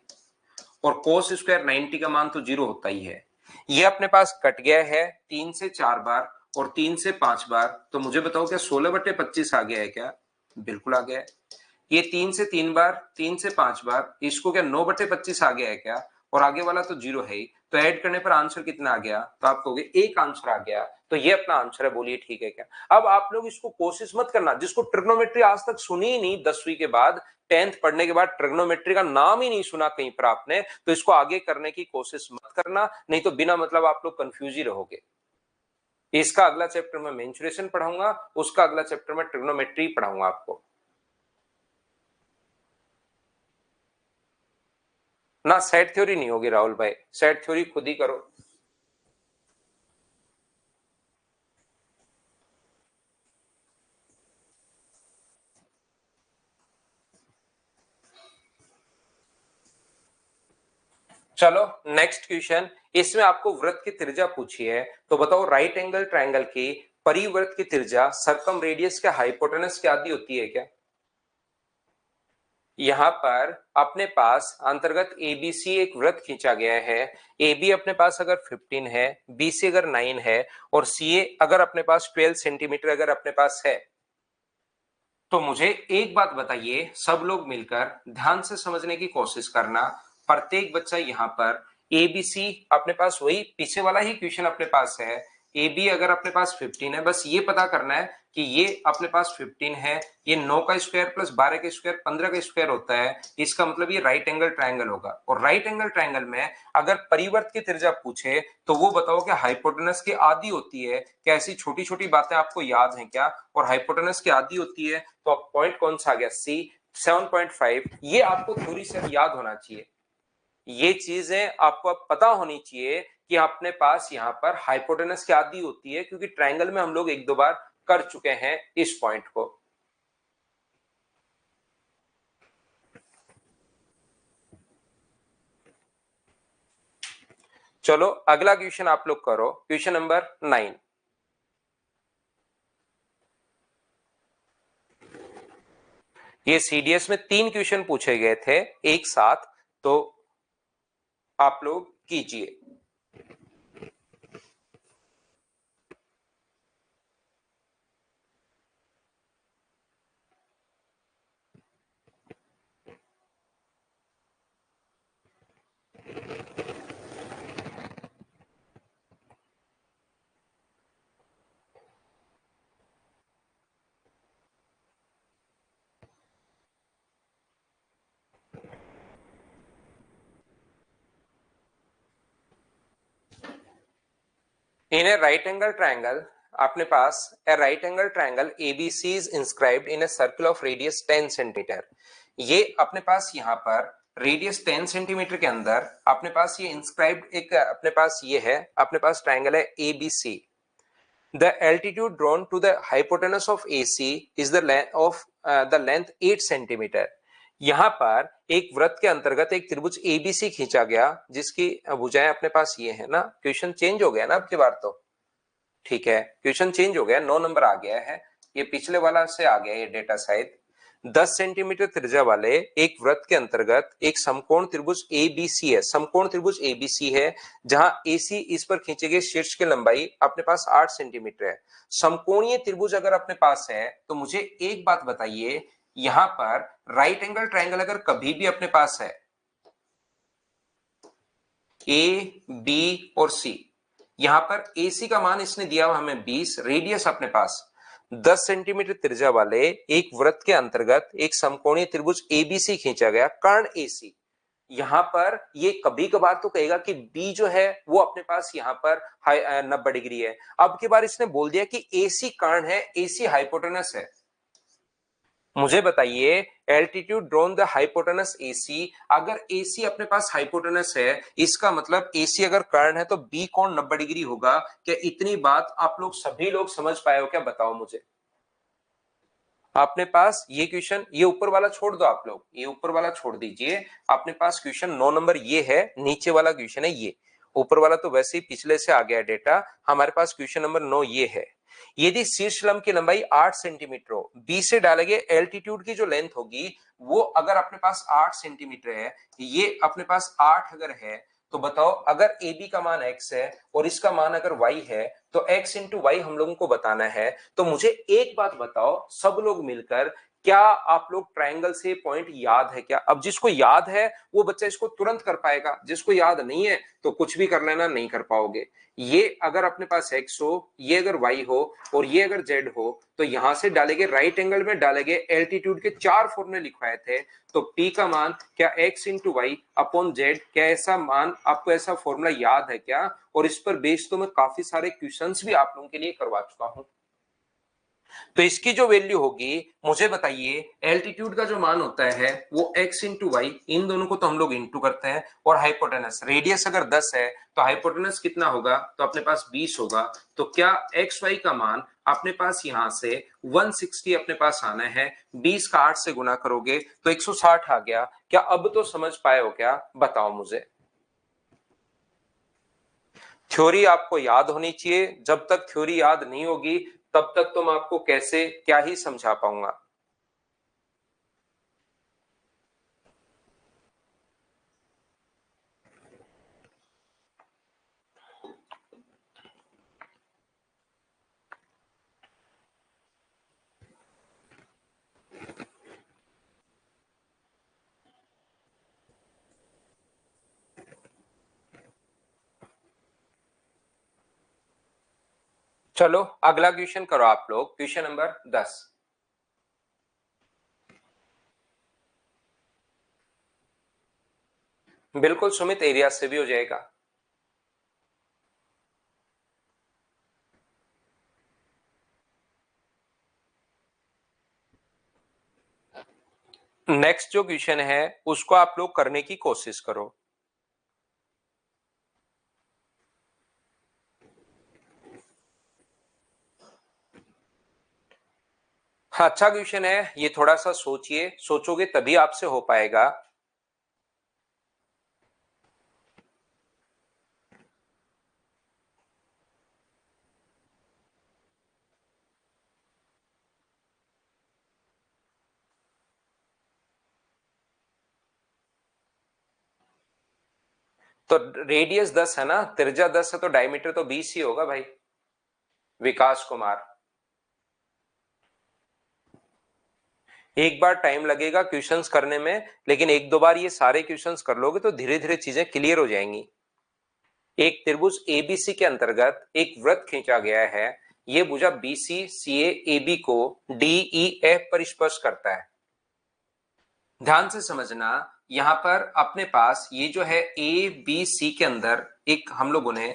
और cos स्क्वायर 90 का मान तो 0 होता ही है। ये अपने पास कट गया है 3 से 4 बार और 3 से 5 बार, तो मुझे बताओ क्या 16/25 आ गया है क्या? बिल्कुल आ गया है। ये 3 से 3 बार, 3 से 5 बार, इसको क्या 9/25 आ गया है क्या? और आगे वाला तो 0 है ही, तो ऐड करने पर आंसर कितना आ गया? तो आप कहोगे 1 आंसर आ गया, तो ये अपना आंसर है। बोलिए ठीक है क्या? अब आप लोग इसको कोशिश मत करना, जिसको ट्रिग्नोमेट्री आज तक सुनी ही नहीं 10वीं के बाद, 10th पढ़ने के बाद ट्रिग्नोमेट्री का नाम ही नहीं सुना कहीं पर आपने, तो इसको आगे करने की कोशिश मत करना, नहीं तो बिना मतलब आप लोग कंफ्यूज ही रहोगे। इसका अगला चैप्टर में मेंसुरेशन पढ़ाऊंगा, उसका अगला चैप्टर में ट्रिग्नोमेट्री पढ़ाऊंगा आपको ना। सेट थ्योरी नहीं होगी राहुल भाई, सेट थ्योरी खुद ही करो। चलो नेक्स्ट क्वेश्चन, इसमें आपको वृत्त की त्रिज्या पूछी है, तो बताओ राइट एंगल ट्रायंगल की परिवृत्त की त्रिज्या सरकम रेडियस के हाइपोटेनस के आदि होती है क्या? यहां पर अपने पास अंतर्गत एबीसी एक वृत्त खींचा गया है। ए बी अपने पास अगर 15 है, बी सी अगर 9 है, और सी ए अगर अपने पास 12 सेंटीमीटर अगर अपने पास है, तो मुझे एक बात बताइए, सब लोग मिलकर ध्यान से समझने की कोशिश करना। प्रत्येक बच्चा यहां पर एबीसी अपने पास वही पीछे वाला ही क्वेश्चन अपने पास है। ए बी अगर अपने पास 15 है, बस ये पता करना है कि ये अपने पास 15 है, ये 9 का स्क्वायर प्लस 12 का स्क्वायर 15 का स्क्वायर होता है, इसका मतलब ये राइट एंगल ट्रायंगल होगा। और राइट एंगल ट्रायंगल में अगर परिवर्त की त्रिज्या पूछे तो वो बताओ कि हाइपोटेनस की आधी होती है क्या? ऐसी छोटी छोटी बातें आपको याद हैं क्या? और हाइपोटेनस की आधी होती है, तो पॉइंट कौन सा आ गया? सी 7.5। ये आपको थोड़ी सी याद होना चाहिए, ये चीजें आपको अब पता होनी चाहिए कि अपने पास यहां पर हाइपोटेनस की आधी होती है, क्योंकि ट्रायंगल में हम लोग एक दो बार कर चुके हैं इस पॉइंट को। चलो अगला क्वेश्चन आप लोग करो, क्वेश्चन नंबर 9। ये सीडीएस में 3 क्वेश्चन पूछे गए थे एक साथ, तो आप लोग कीजिए। In a right angle triangle, अपने पास a right angle triangle ABC is inscribed in a circle of radius 10 centimetre. ये अपने पास यहाँ पर रेडियस 10 सेंटीमीटर के अंदर अपने पास ये इंस्क्राइब्ड एक अपने पास ये है, अपने पास ट्रायंगल है ABC। The altitude drawn to the hypotenuse of AC is the length 8 centimetre. यहां पर एक वृत्त के अंतर्गत एक त्रिभुज एबीसी खींचा गया, जिसकी भुजाएं अपने पास ये है ना। क्वेश्चन चेंज हो गया ना अब की बार तो। ठीक है, क्वेश्चन चेंज हो गया, 9 नंबर आ गया है, ये पिछले वाला से आ गया ये डेटा शायद। 10 सेंटीमीटर त्रिज्या वाले एक वृत्त के अंतर्गत एक समकोण त्रिभुज एबीसी है, समकोण त्रिभुज एबीसी है, जहां एसी इस पर खींचे गए शीर्ष की लंबाई अपने पास 8 सेंटीमीटर है। समकोणीय त्रिभुज अगर अपने पास है तो मुझे एक बात बताइए, यहां पर राइट एंगल ट्रायंगल अगर कभी भी अपने पास है ए बी और सी, यहां पर एसी का मान इसने दिया हुआ हमें 20, रेडियस अपने पास 10 सेंटीमीटर त्रिज्या वाले एक वृत्त के अंतर्गत एक समकोणीय त्रिभुज एबीसी खींचा गया, कर्ण एसी। यहां पर ये कभी कभार तो कहेगा कि बी जो है वो अपने पास यहां पर 90 डिग्री है। अब की बार इसने बोल दिया कि एसी कर्ण है, एसी हाइपोटेनस है। मुझे बताइए, altitude drawn the hypotenuse AC, अगर एसी अपने पास हाइपोटेनस है, इसका मतलब एसी अगर कर्ण है तो बी कोण 90 डिग्री होगा। क्या इतनी बात आप लोग सभी लोग समझ पाए हो क्या? बताओ मुझे। अपने पास ये क्वेश्चन, ये ऊपर वाला छोड़ दो, आप लोग ये ऊपर वाला छोड़ दीजिए। अपने पास क्वेश्चन 9 नंबर ये है, नीचे वाला क्वेश्चन है ये। ऊपर वाला तो वैसे ही पिछले से आ गया डेटा, हमारे पास क्वेश्चन नंबर 9 ये है। यदि शीर्ष लंब की लंबाई 8 सेंटीमीटर हो, बी से डालेंगे एल्टीट्यूड की जो लेंथ होगी वो अगर अपने पास 8 सेंटीमीटर है, ये अपने पास 8 अगर है, तो बताओ अगर ए बी का मान x है और इसका मान अगर y है, तो x इंटू वाई हम लोगों को बताना है। तो मुझे एक बात बताओ सब लोग मिलकर, क्या आप लोग ट्रायंगल से पॉइंट याद है क्या? अब जिसको याद है वो बच्चा इसको तुरंत कर पाएगा, जिसको याद नहीं है तो कुछ भी कर लेना, नहीं कर पाओगे। ये अगर अपने पास x हो, ये अगर y हो और ये अगर z हो, तो यहां से डालेंगे राइट एंगल में डालेंगे एल्टीट्यूड के 4 फॉर्मूले लिखवाए थे। तो p का मान क्या x into Y upon z, क्या ऐसा मान आपको ऐसा फॉर्मूला याद है क्या? और इस पर बेस तो मैं काफी सारे क्वेश्चंस भी आप लोगों के लिए करवा चुका हूं। तो इसकी जो वैल्यू होगी मुझे बताइए, एल्टीट्यूड का जो मान होता है वो x इंटू वाई, इन दोनों को तो हम लोग इंटू करते हैं, और हाइपोटेनस रेडियस अगर 10 है तो हाइपोटेनस कितना होगा? तो अपने पास 20 होगा। तो क्या एक्स वाई का मान अपने पास यहां से 160 अपने पास आना है, 20 का 8 से गुना करोगे तो 160 आ गया। क्या अब तो समझ पाए हो क्या? बताओ मुझे। थ्योरी आपको याद होनी चाहिए, जब तक थ्योरी याद नहीं होगी तब तक तो मैं आपको कैसे क्या ही समझा पाऊंगा। चलो अगला क्वेश्चन करो आप लोग, क्वेश्चन नंबर 10। बिल्कुल सुमित, एरिया से भी हो जाएगा। नेक्स्ट जो क्वेश्चन है उसको आप लोग करने की कोशिश करो। हाँ, अच्छा क्वेश्चन है ये, थोड़ा सा सोचिए, सोचोगे तभी आपसे हो पाएगा। तो रेडियस 10 है ना, त्रिज्या 10 है, तो डायमीटर तो 20 ही होगा भाई। विकास कुमार, एक बार टाइम लगेगा क्वेश्चंस करने में, लेकिन एक दो बार ये सारे क्वेश्चंस कर लोगे तो धीरे धीरे चीजें क्लियर हो जाएंगी। एक त्रिभुज एबीसी के अंतर्गत एक वृत्त खींचा गया है, यह भुजा बीसी सीए एबी को डीई एफ पर स्पर्श करता है। ध्यान से समझना, यहां पर अपने पास ये जो है ए बी सी के अंदर एक हम लोगों ने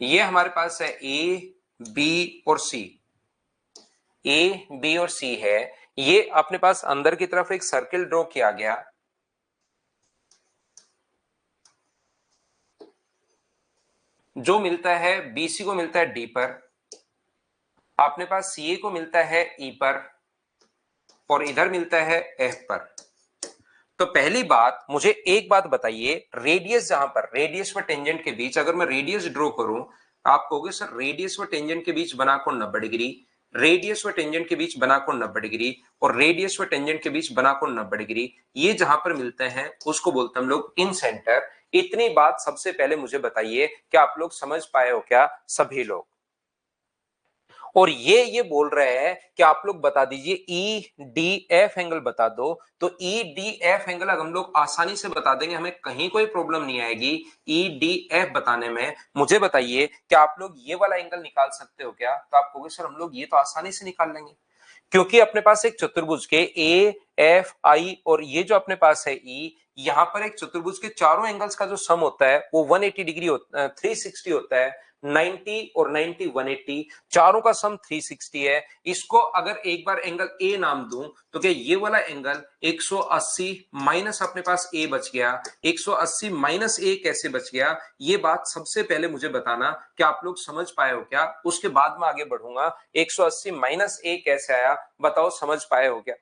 ये हमारे पास है ए बी और सी, ए बी और सी है। ये अपने पास अंदर की तरफ एक सर्किल ड्रॉ किया गया, जो मिलता है बीसी को मिलता है डी पर, अपने पास सीए को मिलता है ई पर, और इधर मिलता है एफ पर। तो पहली बात मुझे एक बात बताइए, रेडियस जहां पर रेडियस व टेंजेंट के बीच अगर मैं रेडियस ड्रॉ करूं, आप कहोगे सर रेडियस व टेंजेंट के बीच बना कोण 90 डिग्री, रेडियस व टेंजेंट के बीच बना कोण 90 डिग्री और रेडियस व टेंजेंट के बीच बना कोण 90 डिग्री, ये जहां पर मिलते हैं उसको बोलते हैं हम लोग इन सेंटर। इतनी बात सबसे पहले मुझे बताइए, क्या आप लोग समझ पाए हो क्या सभी लोग? और ये बोल रहे हैं कि आप लोग बता दीजिए ई डी एफ एंगल बता दो। तो ई डी एफ एंगल अगर हम लोग आसानी से बता देंगे, हमें कहीं कोई प्रॉब्लम नहीं आएगी ई डी एफ बताने में। मुझे बताइए कि आप लोग ये वाला एंगल निकाल सकते हो क्या? तो आप कहोगे सर हम लोग ये तो आसानी से निकाल लेंगे, क्योंकि अपने पास एक चतुर्भुज के ए एफ आई और ये जो अपने पास है ई, यहां पर एक चतुर्भुज के चारों एंगल्स का जो सम होता है वो 180 डिग्री 360 होता है। 90 और 90 180, चारों का सम 360 है। इसको अगर एक बार एंगल ए नाम दूं तो क्या ये वाला एंगल 180 माइनस अपने पास ए बच गया, 180 माइनस ए कैसे बच गया, ये बात सबसे पहले मुझे बताना कि आप लोग समझ पाए हो क्या? उसके बाद में आगे बढ़ूंगा। 180 माइनस ए कैसे आया, बताओ समझ पाए हो क्या?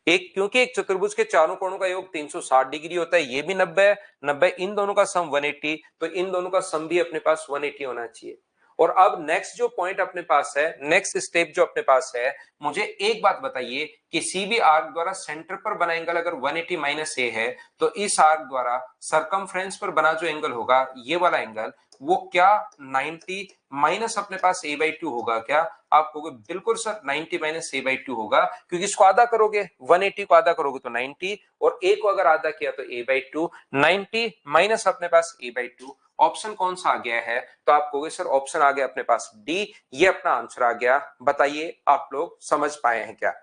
क्योंकि एक चतुर्भुज के चारों कोणों का योग 360 डिग्री होता है, ये भी 90 है, 90 इन दोनों का सम 180, तो इन दोनों का सम भी अपने पास 180 होना चाहिए। और अब नेक्स्ट जो पॉइंट अपने पास है, नेक्स्ट स्टेप जो अपने पास है, मुझे एक बात बताइए, किसी भी आर्क द्वारा सेंटर पर बना एंगल अगर 180 माइनस ए है, तो इस आर्क द्वारा सरकमफ्रेंस पर बना जो एंगल होगा, ये वाला एंगल, वो क्या 90 माइनस अपने पास a बाई 2 होगा क्या? आप कहोगे बिल्कुल सर 90 माइनस a बाई 2 होगा, क्योंकि इसको आधा करोगे, 180 को आधा करोगे तो 90 और a को अगर आधा किया तो a बाई 2, 90 माइनस अपने पास a बाई 2। ऑप्शन कौन सा आ गया है? तो आप कहोगे सर ऑप्शन आ गया अपने पास डी, ये अपना आंसर आ गया। बताइए आप लोग समझ पाए हैं क्या?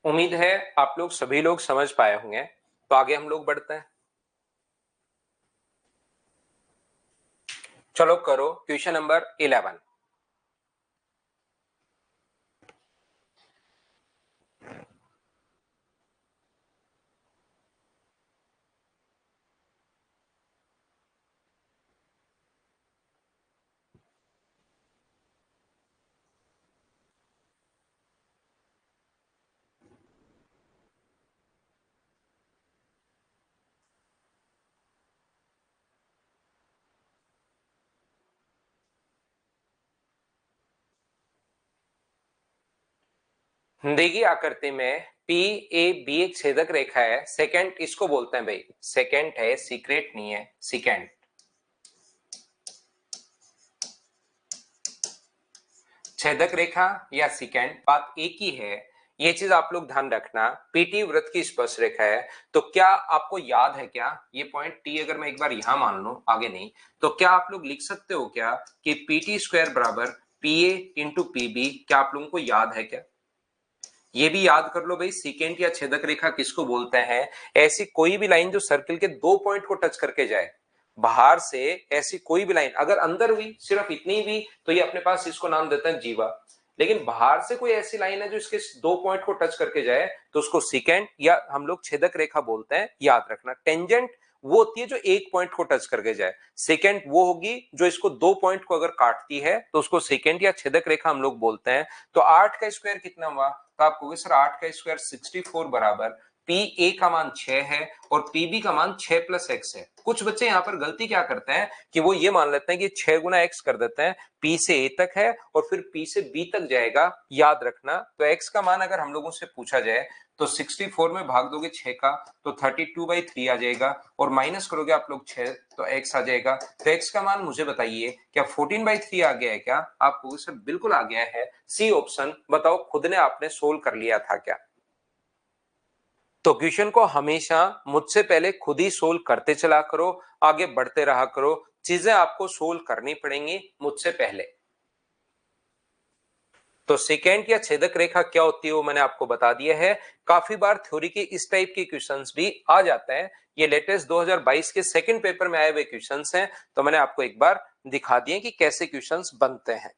उम्मीद है आप लोग सभी लोग समझ पाए होंगे। तो आगे हम लोग बढ़ते हैं। चलो करो क्वेश्चन नंबर 11। देखिए आकृति में पी ए बी एक छेदक रेखा है, सेकेंड इसको बोलते हैं भाई, सेकेंड है, सीक्रेट नहीं है, सेकेंड। छेदक रेखा या सेकेंड, बात एक ही है। ये चीज आप लोग ध्यान रखना, पीटी वृत्त की स्पर्श रेखा है। तो क्या आपको याद है क्या ये पॉइंट टी अगर मैं एक बार यहां मान लूं, आगे नहीं, तो क्या आप लोग लिख सकते हो क्या कि पीटी स्क्वायर बराबर पी ए इंटू पीबी? क्या आप लोगों को याद है क्या? ये भी याद कर लो भाई, सीकेंट या छेदक रेखा किसको बोलते हैं? ऐसी कोई भी लाइन जो सर्किल के दो पॉइंट को टच करके जाए, बाहर से ऐसी कोई भी लाइन अगर अंदर हुई सिर्फ इतनी भी, तो ये अपने पास इसको नाम देते हैं जीवा। लेकिन बाहर से कोई ऐसी लाइन है जो इसके दो पॉइंट को टच करके जाए, तो उसको सीकेंट या हम लोग छेदक रेखा बोलते हैं। याद रखना, टेंजेंट वो होती है जो एक पॉइंट को टच करके जाए, सेकेंड वो होगी जो इसको दो पॉइंट को अगर काटती है, तो उसको सेकेंड या छेदक रेखा हम लोग बोलते हैं। तो 8 का स्क्वायर कितना हुआ? तो आप कहोगे सर 8 का स्क्वायर 64 बराबर पी ए का मान 6 है और पीबी का मान 6 प्लस एक्स है। कुछ बच्चे यहां पर गलती क्या करते हैं कि वो ये मान लेते हैं कि 6 गुना एक्स कर देते हैं, पी से ए तक है और फिर पी से बी तक जाएगा। याद रखना, तो एक्स का मान अगर हम लोगों से पूछा जाए तो 64 में भाग दोगे 6 का तो 32/3 आ जाएगा और माइनस करोगे आप लोग 6 तो एक्स आ जाएगा। तो एक्स का मान मुझे बताइए क्या 14/3 आ गया है क्या? आपको सर बिल्कुल आ गया है, सी ऑप्शन। बताओ खुद ने आपने सोल्व कर लिया था क्या? तो क्वेश्चन को हमेशा मुझसे पहले खुद ही सोल्व करते चला करो, आगे बढ़ते रहा करो, चीजें आपको सोल्व करनी पड़ेंगी मुझसे पहले। तो सेकेंड या छेदक रेखा क्या होती है वो मैंने आपको बता दिया है। काफी बार थ्योरी के इस टाइप के क्वेश्चंस भी आ जाते हैं। ये लेटेस्ट 2022 के सेकंड पेपर में आए हुए क्वेश्चंस हैं, तो मैंने आपको एक बार दिखा दिए कि कैसे क्वेश्चंस बनते हैं।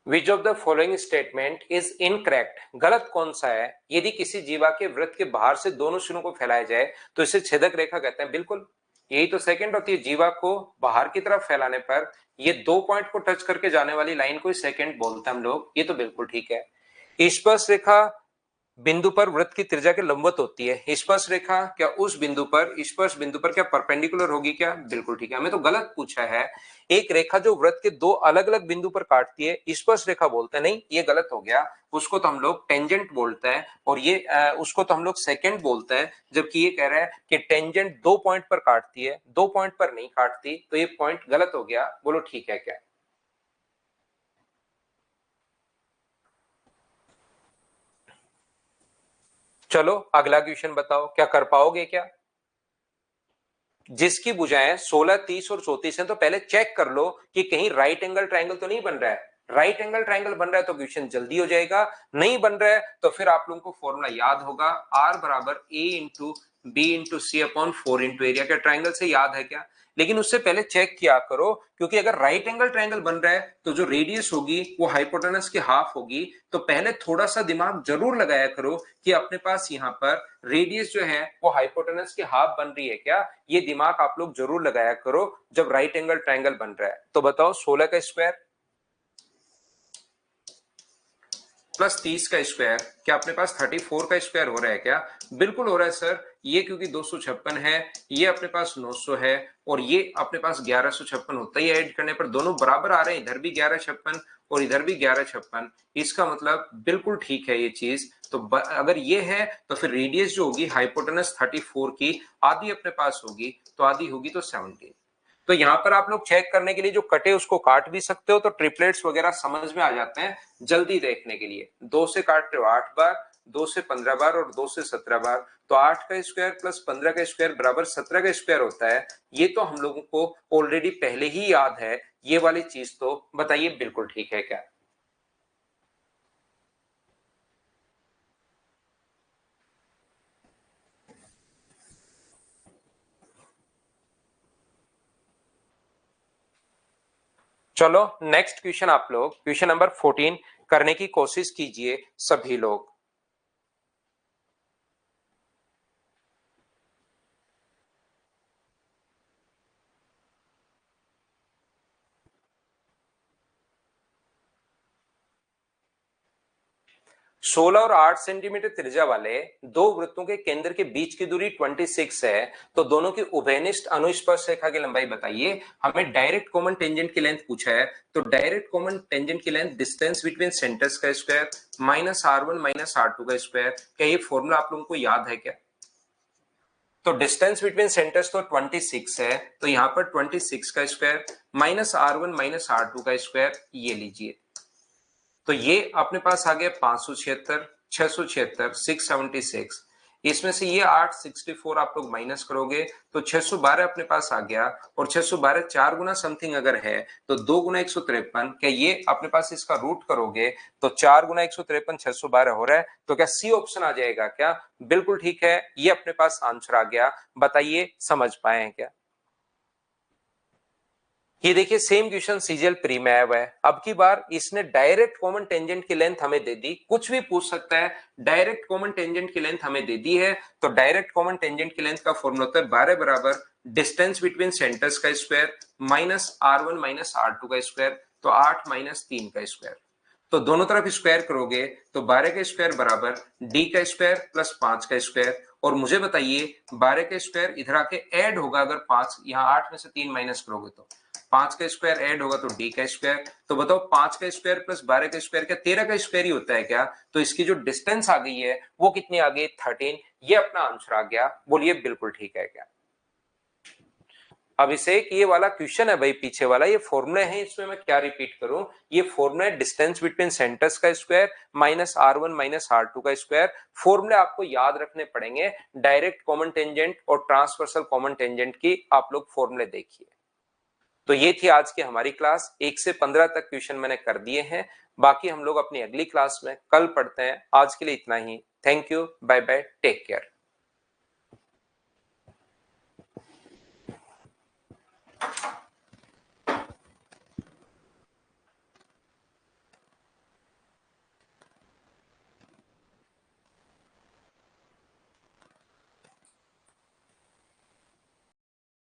Which of the following statement is incorrect, गलत कौन सा है? यदि किसी जीवा के वृत्त के बाहर से दोनों सिरों को फैलाया जाए तो इसे छेदक रेखा कहते हैं। बिल्कुल, यही तो सेकंड होती है। जीवा को बाहर की तरफ फैलाने पर ये दो पॉइंट को टच करके जाने वाली लाइन को सेकंड बोलते हैं हम लोग। ये तो बिल्कुल ठीक है। स्पर्श रेखा बिंदु पर वृत्त की त्रिज्या के लंबवत होती है। स्पर्श रेखा क्या उस बिंदु पर, स्पर्श बिंदु पर क्या परपेंडिकुलर होगी क्या? बिल्कुल ठीक है। हमें तो गलत पूछा है। एक रेखा जो वृत्त के दो अलग अलग बिंदु पर काटती है स्पर्श रेखा बोलते हैं। नहीं, ये गलत हो गया। उसको तो हम लोग टेंजेंट बोलते हैं और ये उसको तो हम लोग सेकंड बोलते हैं। जबकि ये कह रहा है कि टेंजेंट दो पॉइंट पर काटती है, दो पॉइंट पर नहीं काटती, तो ये पॉइंट गलत हो गया। बोलो ठीक है क्या? चलो अगला क्वेश्चन बताओ, क्या कर पाओगे क्या? जिसकी भुजाएं 16, 30 और 34 हैं, तो पहले चेक कर लो कि कहीं राइट एंगल ट्रायंगल तो नहीं बन रहा है। राइट एंगल ट्रायंगल बन रहा है तो क्वेश्चन जल्दी हो जाएगा। नहीं बन रहा है तो फिर आप लोगों को फॉर्मूला याद होगा, आर बराबर ए इंटू बी इंटू सी अपॉन 4 इंटू एरिया। क्या ट्रायंगल से याद है क्या? लेकिन उससे पहले चेक किया करो, क्योंकि अगर राइट एंगल ट्रायंगल बन रहा है तो जो रेडियस होगी वो हाइपोटेनस की हाफ होगी। तो पहले थोड़ा सा दिमाग जरूर लगाया करो कि अपने पास यहाँ पर रेडियस जो है वो हाइपोटेनस की हाफ बन रही है क्या। ये दिमाग आप लोग जरूर लगाया करो जब राइट एंगल ट्रायंगल बन रहा है। तो बताओ 16 का स्क्वायर प्लस 30 का स्क्वायर, क्या अपने पास 34 का स्क्वायर हो रहा है क्या? बिल्कुल हो रहा है सर। ये क्योंकि 256 है, ये अपने पास 900 है और ये अपने पास 1156 होता ही ऐड करने पर दोनों बराबर आ रहे हैं। इधर भी 1156 और इधर भी 1156। इसका मतलब बिल्कुल ठीक है ये चीज। तो अगर ये है तो फिर रेडियस जो होगी हाइपोटेनस 34 की आधी अपने पास होगी, तो आधी होगी तो 17। तो यहां पर आप लोग चेक करने के लिए जो कटे उसको काट भी सकते हो, तो ट्रिपलेट्स वगैरह समझ में आ जाते हैं जल्दी देखने के लिए। 2 से काट रहे हो 8 बार, 2 से 15 बार और 2 से 17 बार, तो 8 का स्क्वायर प्लस 15 का स्क्वायर बराबर 17 का स्क्वायर होता है। ये तो हम लोगों को ऑलरेडी पहले ही याद है। ये वाली चीज तो बताइए बिल्कुल ठीक है क्या? चलो नेक्स्ट क्वेश्चन आप लोग क्वेश्चन नंबर 14 करने की कोशिश कीजिए सभी लोग। 16 और 8 सेंटीमीटर त्रिज्या वाले दो वृत्तों के केंद्र के बीच की दूरी 26 है, तो दोनों की उभयनिष्ठ अनुस्पर्श रेखा की लंबाई बताइए। हमें डायरेक्ट कॉमन टेंजेंट की लेंथ पूछा है, तो डायरेक्ट कॉमन टेंजेंट की लेंथ डिस्टेंस बिटवीन सेंटर्स का square minus R1 minus R2 का स्क्वायर। क्या ये फॉर्मूला आप लोगों को याद है क्या? तो डिस्टेंस बिटवीन सेंटर्स तो 26 है, तो यहां पर 26 का square minus R1 minus R2 का स्क्वायर, ये लीजिए। तो ये अपने पास आ गया 576, 676, 676। इसमें से ये 864 आप लोग माइनस करोगे तो 612 अपने पास आ गया। और 612 4 गुना समथिंग अगर है तो 2 गुना 153। क्या ये अपने पास इसका रूट करोगे तो 4 गुना 153 612 हो रहा है। तो क्या सी ऑप्शन आ जाएगा क्या? बिल्कुल ठीक है, ये अपने पास आंसर आ गया। बताइए समझ पाए हैं क्या? ये देखिए सेम क्वेश्चन सीजीएल प्री में आया हुआ है। अब की बार इसने डायरेक्ट कॉमन टेंजेंट की लेंथ हमें दे दी, कुछ भी पूछ सकता है। डायरेक्ट कॉमन टेंजेंट की लेंथ हमें दे दी है, तो डायरेक्ट कॉमन टेंजेंट की लेंथ का फॉर्मूला होता है 12 बराबर डिस्टेंस बिटवीन सेंटर्स का square minus R1 minus R2 का स्क्वायर, तो 8 माइनस 3 का स्क्वायर। तो दोनों तरफ स्क्वायर करोगे तो 12 का स्क्वायर बराबर डी का स्क्वायर प्लस 5 का स्क्वायर। और मुझे बताइए 12 का स्क्वायर इधर आके ऐड होगा, अगर 5 यहाँ 8 में से 3 माइनस करोगे तो 5 का स्क्वायर ऐड होगा तो डी का स्क्वायर। तो बताओ 5 का स्क्वायर प्लस 12 का स्क्वायर क्या 13 का स्क्वायर ही होता है क्या? तो इसकी जो डिस्टेंस आ गई है वो कितनी आ गई? 13। ये अपना आंसर आ गया। बोलिए बिल्कुल ठीक है क्या? अभिषेक ये वाला क्वेश्चन है भाई, पीछे वाला ये फॉर्मूले है, इसमें मैं क्या रिपीट करूं? ये फॉर्मूला है डिस्टेंस बिटवीन सेंटर्स का square minus R1 minus R2 का स्क्वायर। फॉर्मूले आपको याद रखने पड़ेंगे। डायरेक्ट कॉमन टेंजेंट और ट्रांसवर्सल कॉमन टेंजेंट की आप लोग फॉर्मूले देखिए। तो ये थी आज की हमारी क्लास। 1 से 15 तक क्वेश्चन मैंने कर दिए हैं, बाकी हम लोग अपनी अगली क्लास में कल पढ़ते हैं। आज के लिए इतना ही। Thank you, bye bye, take care.